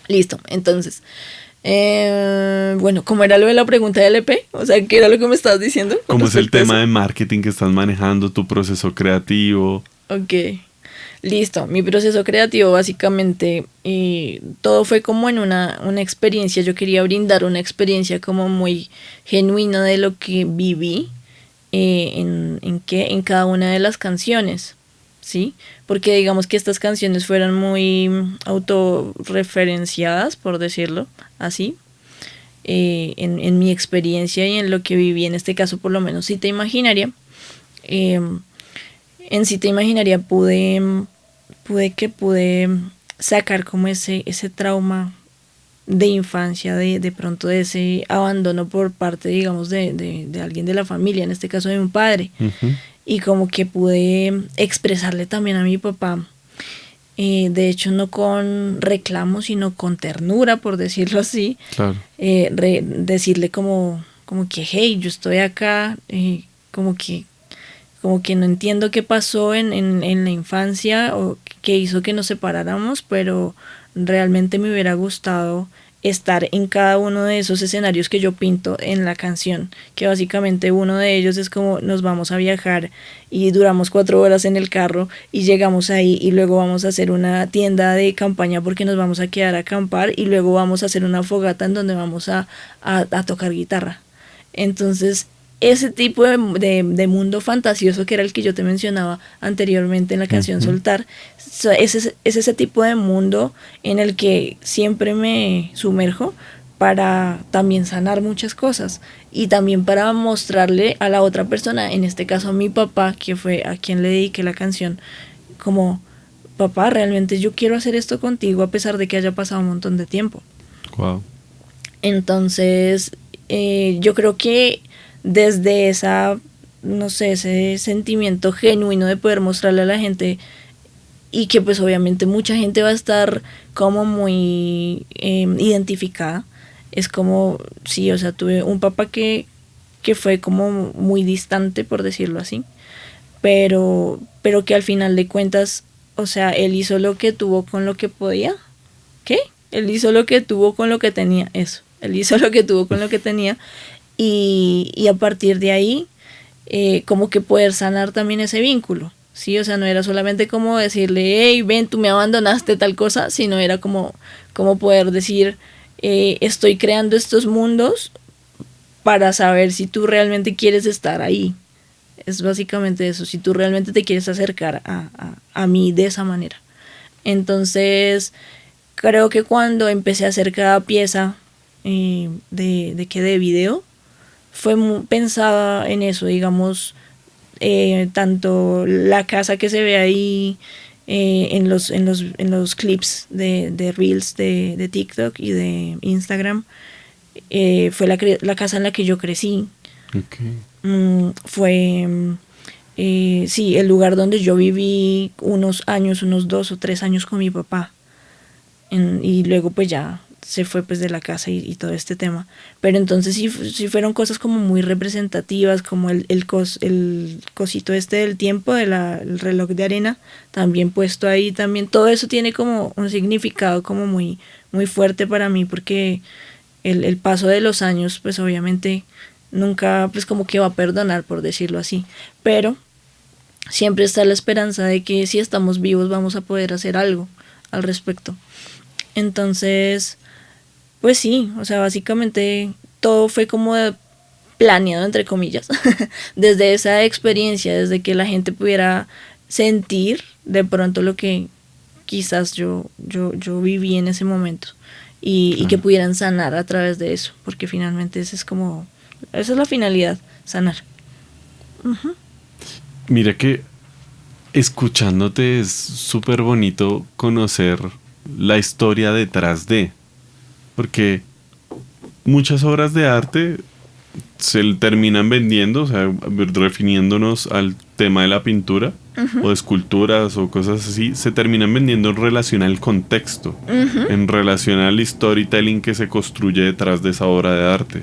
Listo, entonces. Bueno, ¿cómo era lo de la pregunta del EP? O sea, ¿qué era lo que me estabas diciendo?
¿Cómo es el tema de marketing que estás manejando, tu proceso creativo?
Ok. Listo, mi proceso creativo básicamente todo fue como en una experiencia, yo quería brindar una experiencia como muy genuina de lo que viví en cada una de las canciones, ¿sí? Porque digamos que estas canciones fueron muy autorreferenciadas, por decirlo así, en mi experiencia y en lo que viví, en este caso por lo menos Si Te Imaginaria. En Si Te Imaginaria pude sacar como ese trauma de infancia, de pronto de ese abandono por parte, digamos, de alguien de la familia, en este caso de un padre. Uh-huh. Y como que pude expresarle también a mi papá, de hecho no con reclamo, sino con ternura, por decirlo así. Claro. Decirle como que, hey, yo estoy acá, como que no entiendo qué pasó en la infancia o qué hizo que nos separáramos, pero realmente me hubiera gustado estar en cada uno de esos escenarios que yo pinto en la canción, que básicamente uno de ellos es como nos vamos a viajar y duramos 4 horas en el carro y llegamos ahí y luego vamos a hacer una tienda de campaña porque nos vamos a quedar a acampar y luego vamos a hacer una fogata en donde vamos a tocar guitarra. Entonces ese tipo de mundo fantasioso que era el que yo te mencionaba anteriormente en la canción Soltar, es ese tipo de mundo en el que siempre me sumerjo para también sanar muchas cosas y también para mostrarle a la otra persona, en este caso a mi papá, que fue a quien le dediqué la canción, como, papá, realmente yo quiero hacer esto contigo a pesar de que haya pasado un montón de tiempo.
Wow.
Entonces, yo creo que desde ese sentimiento genuino de poder mostrarle a la gente y que pues obviamente mucha gente va a estar como muy identificada, es como, sí, o sea, tuve un papá que fue como muy distante, por decirlo así, pero que al final de cuentas, o sea, él hizo lo que tuvo con lo que podía. ¿Qué? Él hizo lo que tuvo con lo que tenía, eso, él hizo lo que tuvo con lo que tenía. Y a partir de ahí, como que poder sanar también ese vínculo, ¿sí? O sea, no era solamente como decirle, hey, ven, tú me abandonaste, tal cosa, sino era como poder decir, estoy creando estos mundos para saber si tú realmente quieres estar ahí. Es básicamente eso, si tú realmente te quieres acercar a mí de esa manera. Entonces, creo que cuando empecé a hacer cada pieza de video, fue pensada en eso, digamos, tanto la casa que se ve ahí en los clips de Reels de TikTok y de Instagram, fue la casa en la que yo crecí. Okay. Fue sí, el lugar donde yo viví unos 2 o 3 años con mi papá, y luego pues ya se fue pues de la casa y todo este tema. Pero entonces sí fueron cosas como muy representativas, como el cosito este del tiempo, el reloj de arena, también puesto ahí, también todo eso tiene como un significado como muy, muy fuerte para mí, porque el paso de los años pues obviamente nunca pues como que va a perdonar, por decirlo así, pero siempre está la esperanza de que si estamos vivos vamos a poder hacer algo al respecto. Entonces, pues sí, o sea, básicamente todo fue como planeado, entre comillas, desde esa experiencia, desde que la gente pudiera sentir de pronto lo que quizás yo viví en ese momento y que pudieran sanar a través de eso, porque finalmente esa es la finalidad, sanar. Uh-huh.
Mira que escuchándote es súper bonito conocer la historia detrás de, porque muchas obras de arte se terminan vendiendo, o sea, refiriéndonos al tema de la pintura, uh-huh, o de esculturas o cosas así, se terminan vendiendo en relación al contexto, uh-huh, en relación al storytelling que se construye detrás de esa obra de arte.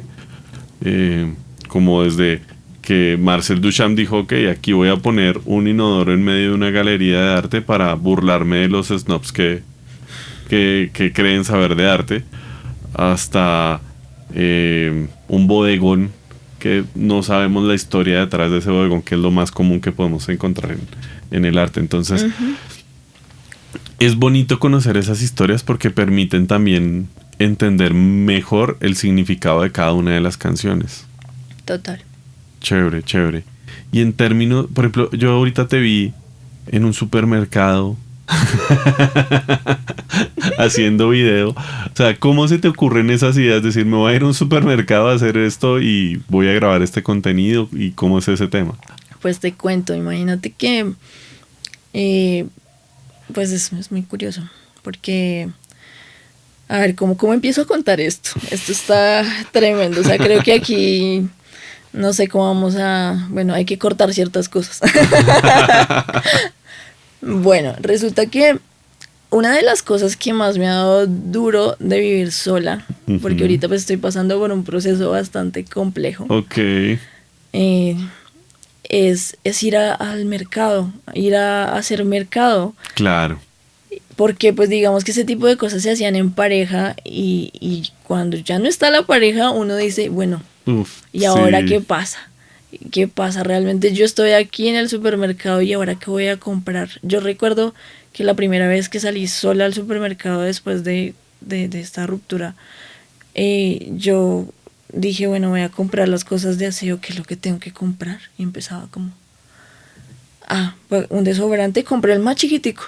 Como desde que Marcel Duchamp dijo, ok, aquí voy a poner un inodoro en medio de una galería de arte para burlarme de los snobs que creen saber de arte, hasta un bodegón que no sabemos la historia detrás de ese bodegón, que es lo más común que podemos encontrar en el arte. Entonces, uh-huh, es bonito conocer esas historias porque permiten también entender mejor el significado de cada una de las canciones.
Total.
Chévere, chévere. Y en términos, por ejemplo, yo ahorita te vi en un supermercado haciendo video. O sea, ¿cómo se te ocurren esas ideas? Decir, me voy a ir a un supermercado a hacer esto y voy a grabar este contenido. ¿Y cómo es ese tema?
Pues te cuento, imagínate que pues es muy curioso, porque a ver, ¿cómo empiezo a contar esto? Esto está tremendo, o sea, creo que aquí no sé cómo vamos a... Bueno, hay que cortar ciertas cosas. Bueno, resulta que una de las cosas que más me ha dado duro de vivir sola, uh-huh, porque ahorita pues estoy pasando por un proceso bastante complejo.
Ok.
Es ir al mercado, ir a hacer mercado.
Claro.
Porque pues digamos que ese tipo de cosas se hacían en pareja y cuando ya no está la pareja uno dice, bueno, ¿y ahora sí, qué pasa? ¿Qué pasa? Realmente yo estoy aquí en el supermercado y ahora qué voy a comprar. Yo recuerdo que la primera vez que salí sola al supermercado después de esta ruptura, yo dije, bueno, voy a comprar las cosas de aseo, ¿qué es lo que tengo que comprar? Y empezaba como, pues un desodorante, compré el más chiquitico.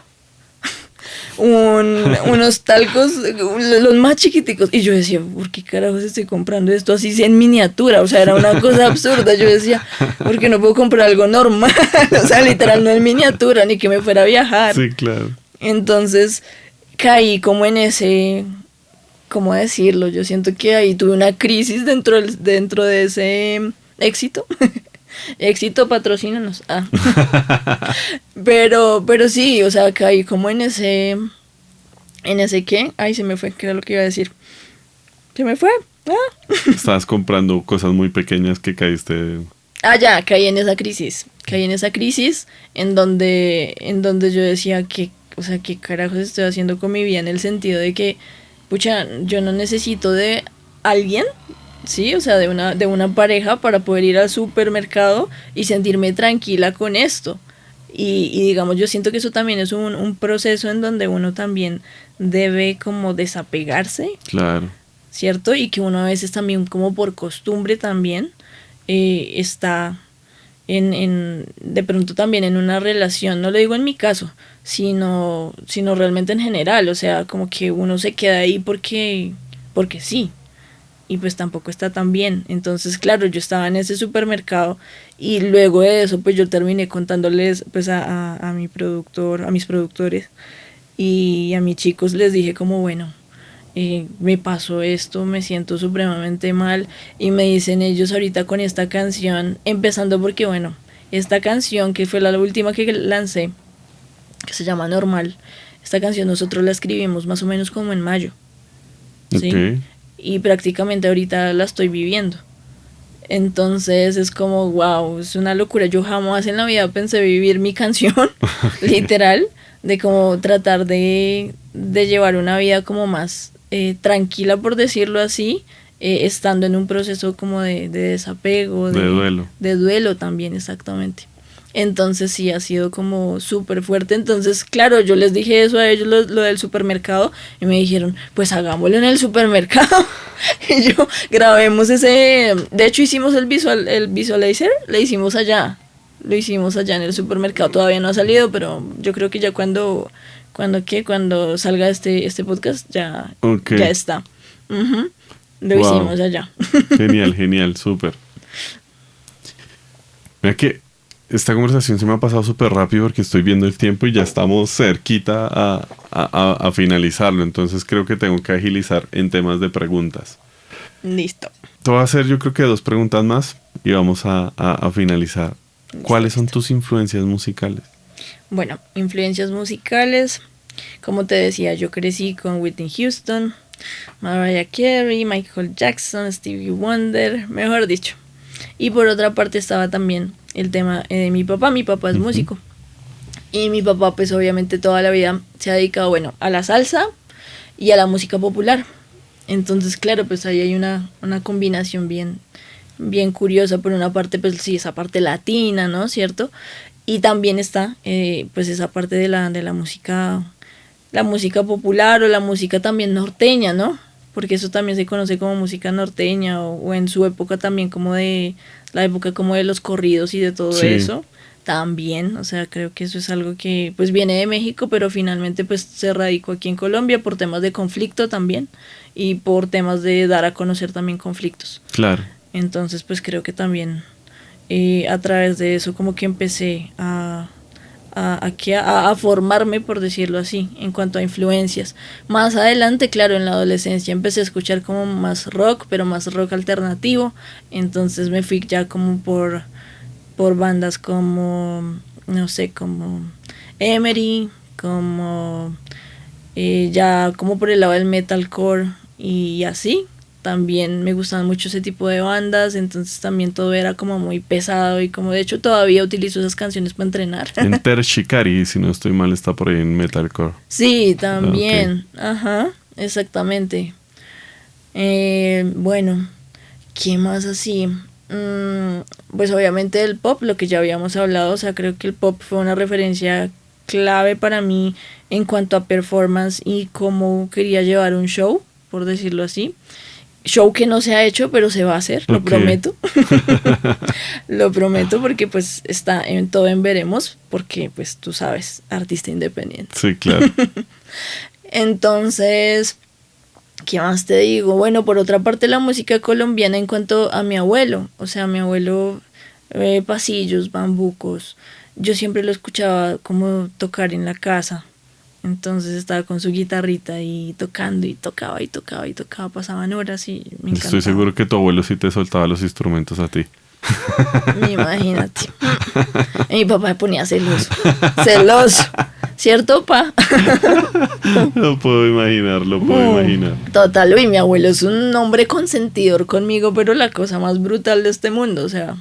Unos talcos, los más chiquiticos, y yo decía, ¿por qué carajos estoy comprando esto así en miniatura? O sea, era una cosa absurda. Yo decía, ¿por qué no puedo comprar algo normal? O sea, literal, no en miniatura, ni que me fuera a viajar.
Sí, claro.
Entonces caí como en ese, ¿cómo decirlo? Yo siento que ahí tuve una crisis dentro de ese éxito. Éxito, patrocínanos. Pero sí, o sea, caí como en ese ¿qué? Ay, se me fue, ¿qué era lo que iba a decir? Se me fue.
Estabas comprando cosas muy pequeñas que caíste.
Ya, caí en esa crisis en donde yo decía que, o sea, ¿qué carajos estoy haciendo con mi vida? En el sentido de que, pucha, yo no necesito de alguien, sí, o sea, de una pareja para poder ir al supermercado y sentirme tranquila con esto. Y digamos, yo siento que eso también es un proceso en donde uno también debe como desapegarse.
Claro.
¿Cierto? Y que uno a veces también como por costumbre también está de pronto también en una relación, no lo digo en mi caso, sino realmente en general, o sea, como que uno se queda ahí porque sí. Y pues tampoco está tan bien. Entonces, claro, yo estaba en ese supermercado y luego de eso, pues yo terminé contándoles pues a mi productor, a mis productores y a mis chicos les dije como, bueno, me pasó esto, me siento supremamente mal. Y me dicen ellos ahorita con esta canción, empezando porque, bueno, esta canción que fue la última que lancé, que se llama Normal, esta canción nosotros la escribimos más o menos como en mayo. ¿Sí? Okay. Y prácticamente ahorita la estoy viviendo. Entonces es como, wow, es una locura. Yo jamás en la vida pensé vivir mi canción, literal, de como tratar de llevar una vida como más tranquila, por decirlo así, estando en un proceso como de desapego,
de duelo.
De duelo también, exactamente. Entonces sí, ha sido como súper fuerte. Entonces, claro, yo les dije eso a ellos, lo del supermercado, y me dijeron, pues hagámoslo en el supermercado. Y yo, grabemos ese... De hecho, hicimos el visualizer, le hicimos allá. Lo hicimos allá en el supermercado. Todavía no ha salido, pero yo creo que ya cuando salga este podcast ya,
Ok.
ya está. Ujú. Lo
Wow.
hicimos allá.
Genial, genial, súper. Mira que esta conversación se me ha pasado súper rápido porque estoy viendo el tiempo y ya estamos cerquita a finalizarlo. Entonces creo que tengo que agilizar en temas de preguntas.
Listo.
Te voy a hacer yo creo que 2 preguntas más y vamos a finalizar. ¿Cuáles son tus influencias musicales?
Bueno, influencias musicales. Como te decía, yo crecí con Whitney Houston, Mariah Carey, Michael Jackson, Stevie Wonder, mejor dicho. Y por otra parte estaba también el tema de mi papá. Mi papá es músico. Y mi papá pues obviamente toda la vida se ha dedicado, bueno, a la salsa y a la música popular. Entonces, claro, pues ahí hay una combinación bien curiosa. Por una parte, pues sí, esa parte latina, ¿no? ¿Cierto? Y también está, pues esa parte de la música popular o la música también norteña, ¿no? Porque eso también se conoce como música norteña o en su época también como de la época como de los corridos y de todo
Sí.
eso. También, o sea, creo que eso es algo que pues viene de México, pero finalmente pues se radicó aquí en Colombia por temas de conflicto también y por temas de dar a conocer también conflictos.
Claro.
Entonces pues creo que también a través de eso como que empecé a formarme, por decirlo así, en cuanto a influencias. Más adelante, claro, en la adolescencia empecé a escuchar como más rock, pero más rock alternativo. Entonces me fui ya como por bandas como, no sé, como Emery, como ya como por el lado del metalcore y así. También me gustaban mucho ese tipo de bandas, entonces también todo era como muy pesado y como de hecho todavía utilizo esas canciones para entrenar.
Enter Shikari, si no estoy mal, está por ahí en Metalcore.
Sí, también, ajá, exactamente. Bueno, ¿qué más así? Pues obviamente el pop, lo que ya habíamos hablado, o sea, creo que el pop fue una referencia clave para mí en cuanto a performance y cómo quería llevar un show, por decirlo así. Show que no se ha hecho, pero se va a hacer, lo prometo. Lo prometo porque pues está en todo en veremos, porque pues tú sabes, artista independiente.
Sí, claro.
Entonces, ¿qué más te digo? Bueno, por otra parte la música colombiana en cuanto a mi abuelo, o sea, mi abuelo, pasillos, bambucos, yo siempre lo escuchaba como tocar en la casa. Entonces estaba con su guitarrita y tocando y tocaba y tocaba y tocaba, pasaban horas y me encantaba.
Estoy seguro que tu abuelo sí te soltaba los instrumentos a ti.
Imagínate. Y mi papá me ponía celoso. Celoso. ¿Cierto, pa?
Lo puedo imaginar, lo puedo imaginar.
Total, uy, mi abuelo es un hombre consentidor conmigo, pero la cosa más brutal de este mundo, o sea,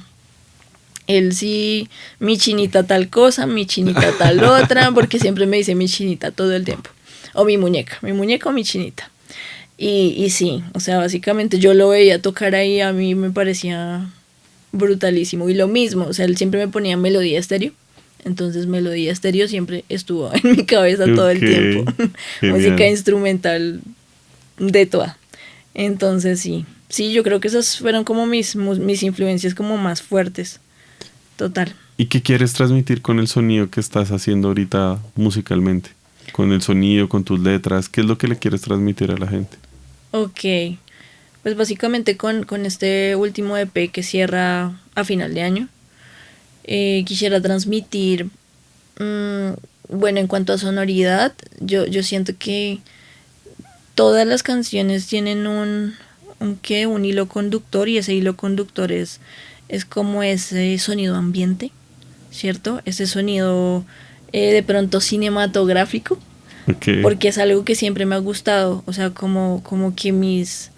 él sí, mi chinita tal cosa, mi chinita tal otra, porque siempre me dice mi chinita todo el tiempo. O mi muñeca o mi chinita. Y sí, o sea, básicamente yo lo veía tocar ahí, a mí me parecía brutalísimo. Y lo mismo, o sea, él siempre me ponía Melodía Estéreo. Entonces Melodía Estéreo siempre estuvo en mi cabeza todo el tiempo. Música instrumental de toda. Entonces sí, yo creo que esas fueron como mis influencias como más fuertes. Total.
¿Y qué quieres transmitir con el sonido que estás haciendo ahorita musicalmente? Con el sonido, con tus letras, ¿qué es lo que le quieres transmitir a la gente?
Ok, pues básicamente con este último EP que cierra a final de año, quisiera transmitir, bueno, en cuanto a sonoridad, yo siento que todas las canciones tienen un hilo conductor y ese hilo conductor es como ese sonido ambiente, ¿cierto? Ese sonido de pronto cinematográfico,
Okay.
porque es algo que siempre me ha gustado, o sea, como que mis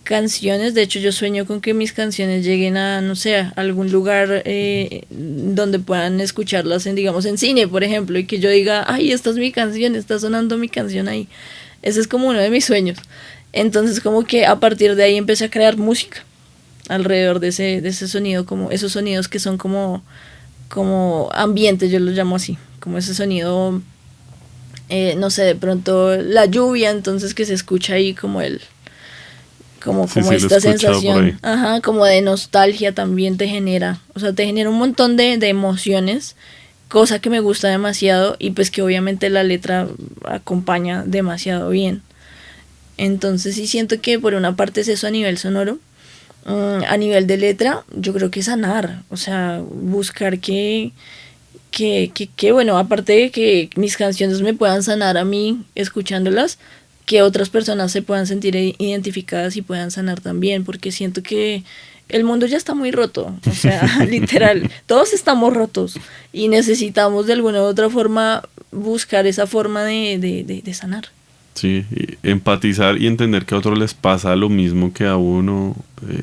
canciones, de hecho yo sueño con que mis canciones lleguen a, no sé, a algún lugar donde puedan escucharlas digamos, en cine, por ejemplo, y que yo diga, ay, esta es mi canción, está sonando mi canción ahí. Ese es como uno de mis sueños. Entonces como que a partir de ahí empecé a crear música alrededor de ese sonido, como esos sonidos que son como ambientes, yo los llamo así, como ese sonido, no sé, de pronto la lluvia, entonces que se escucha ahí como
Sí,
como
sí, lo he
esta
escuchado por ahí.
sensación, ajá, como de nostalgia también te genera, o sea, te genera un montón de emociones, cosa que me gusta demasiado y pues que obviamente la letra acompaña demasiado bien. Entonces sí siento que por una parte es eso a nivel sonoro. A nivel de letra, yo creo que sanar, o sea, buscar bueno, aparte de que mis canciones me puedan sanar a mí escuchándolas, que otras personas se puedan sentir identificadas y puedan sanar también, porque siento que el mundo ya está muy roto, o sea, literal, todos estamos rotos y necesitamos de alguna u otra forma buscar esa forma de sanar.
Sí, y empatizar y entender que a otros les pasa lo mismo que a uno, eh,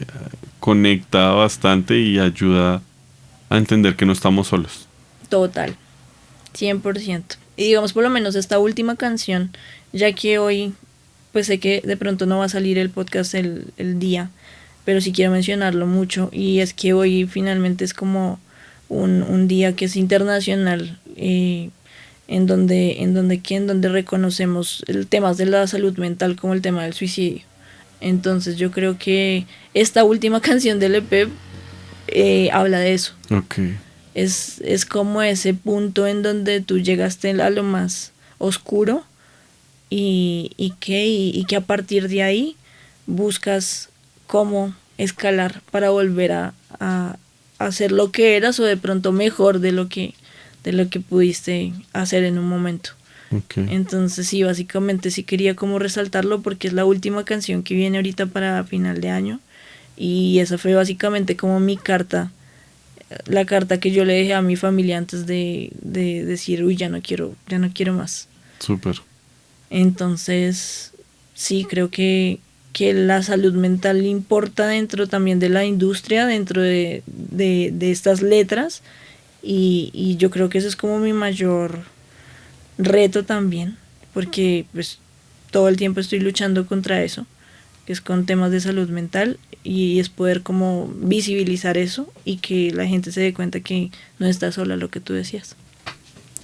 conecta bastante y ayuda a entender que no estamos solos.
Total, 100%. Y digamos por lo menos esta última canción, ya que hoy pues sé que de pronto no va a salir el podcast el día, pero sí quiero mencionarlo mucho y es que hoy finalmente es como un día que es internacional, en donde reconocemos el temas de la salud mental como el tema del suicidio. Entonces yo creo que esta última canción del EP habla de eso.
Ok,
Es como ese punto en donde tú llegaste a lo más oscuro y que a partir de ahí buscas cómo escalar para volver a hacer lo que eras o de pronto mejor de lo que pudiste hacer en un momento.
ok.
Entonces sí, básicamente sí quería como resaltarlo porque es la última canción que viene ahorita para final de año y esa fue básicamente como mi carta, la carta que yo le dejé a mi familia antes de decir, uy, ya no quiero más.
Súper.
Entonces, sí, creo que la salud mental importa dentro también de la industria, dentro de estas letras, y yo creo que eso es como mi mayor reto también, porque pues todo el tiempo estoy luchando contra eso, que es con temas de salud mental, y es poder como visibilizar eso y que la gente se dé cuenta que no está sola, lo que tú decías.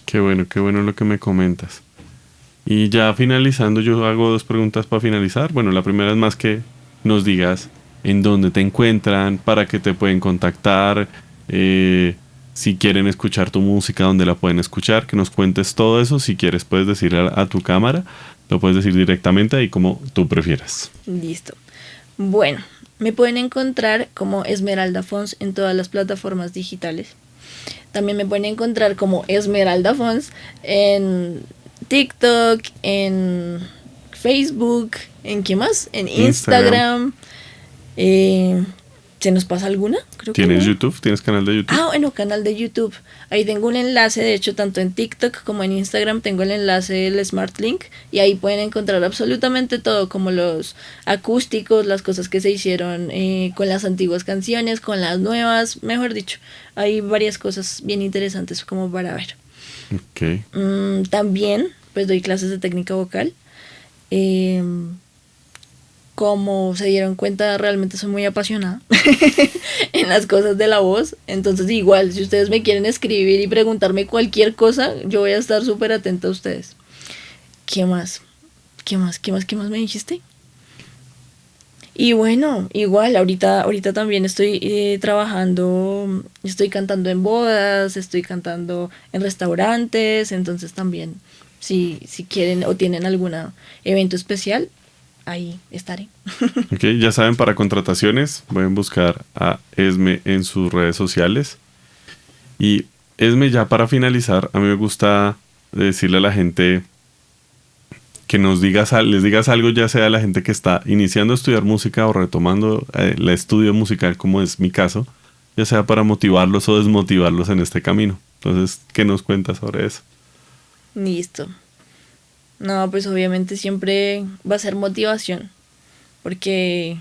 Qué bueno lo que me comentas. Y ya finalizando, yo hago dos preguntas para finalizar. Bueno, la primera es más que nos digas en dónde te encuentran, para qué te pueden contactar, si quieren escuchar tu música, dónde la pueden escuchar, que nos cuentes todo eso. Si quieres, puedes decir a tu cámara, lo puedes decir directamente ahí como tú prefieras.
Listo. Bueno, me pueden encontrar como Esmeralda Fons en todas las plataformas digitales. También me pueden encontrar como Esmeralda Fons en TikTok, en Facebook, ¿en qué más? En
Instagram.
Instagram. ¿Se nos pasa alguna? Creo que
¿Tienes
no.
YouTube? ¿Tienes canal de YouTube?
Ah, bueno, canal de YouTube. Ahí tengo un enlace, de hecho, tanto en TikTok como en Instagram tengo el enlace del Smart Link y ahí pueden encontrar absolutamente todo, como los acústicos, las cosas que se hicieron con las antiguas canciones, con las nuevas, mejor dicho. Hay varias cosas bien interesantes como para ver.
Ok.
También, pues doy clases de técnica vocal. Eh, Como se dieron cuenta, realmente soy muy apasionada en las cosas de la voz. Entonces, igual, si ustedes me quieren escribir y preguntarme cualquier cosa, yo voy a estar súper atenta a ustedes. ¿Qué más? ¿Qué más me dijiste? Y bueno, igual, ahorita también estoy trabajando, estoy cantando en bodas, estoy cantando en restaurantes, entonces también, si quieren o tienen algún evento especial, ahí estaré.
Ok, ya saben, para contrataciones pueden buscar a Esme en sus redes sociales. Y Esme, ya para finalizar, a mí me gusta decirle a la gente que les digas algo, ya sea a la gente que está iniciando a estudiar música o retomando el estudio musical, como es mi caso, ya sea para motivarlos o desmotivarlos en este camino. Entonces, ¿qué nos cuentas sobre eso?
Listo. No, pues obviamente siempre va a ser motivación, porque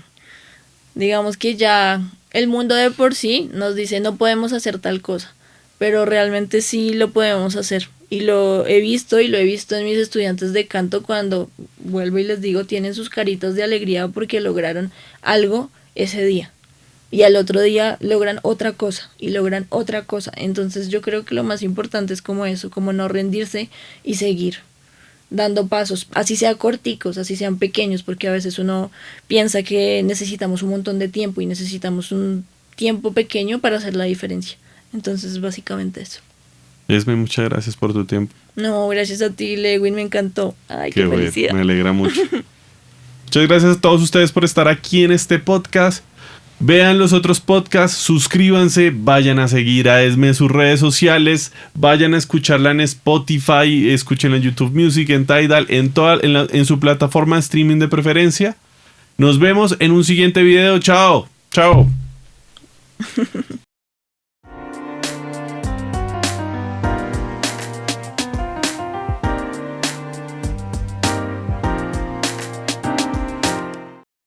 digamos que ya el mundo de por sí nos dice no podemos hacer tal cosa, pero realmente sí lo podemos hacer. Y lo he visto y lo he visto en mis estudiantes de canto cuando vuelvo y les digo, tienen sus caritas de alegría porque lograron algo ese día. Y al otro día logran otra cosa y logran otra cosa. Entonces yo creo que lo más importante es como eso, como no rendirse y seguir. dando pasos, así sea corticos, así sean pequeños, porque a veces uno piensa que necesitamos un montón de tiempo y necesitamos un tiempo pequeño para hacer la diferencia. Entonces, básicamente eso.
Esme, muchas gracias por tu tiempo.
No, gracias a ti, Lewin, me encantó. Ay,
Qué
qué
bueno,
felicidad.
me alegra mucho. Muchas gracias a todos ustedes por estar aquí en este podcast. Vean los otros podcasts, suscríbanse, vayan a seguir a Esme en sus redes sociales, vayan a escucharla en Spotify, escúchenla en YouTube Music, en Tidal, en su plataforma de streaming de preferencia. Nos vemos en un siguiente video. Chao, chao.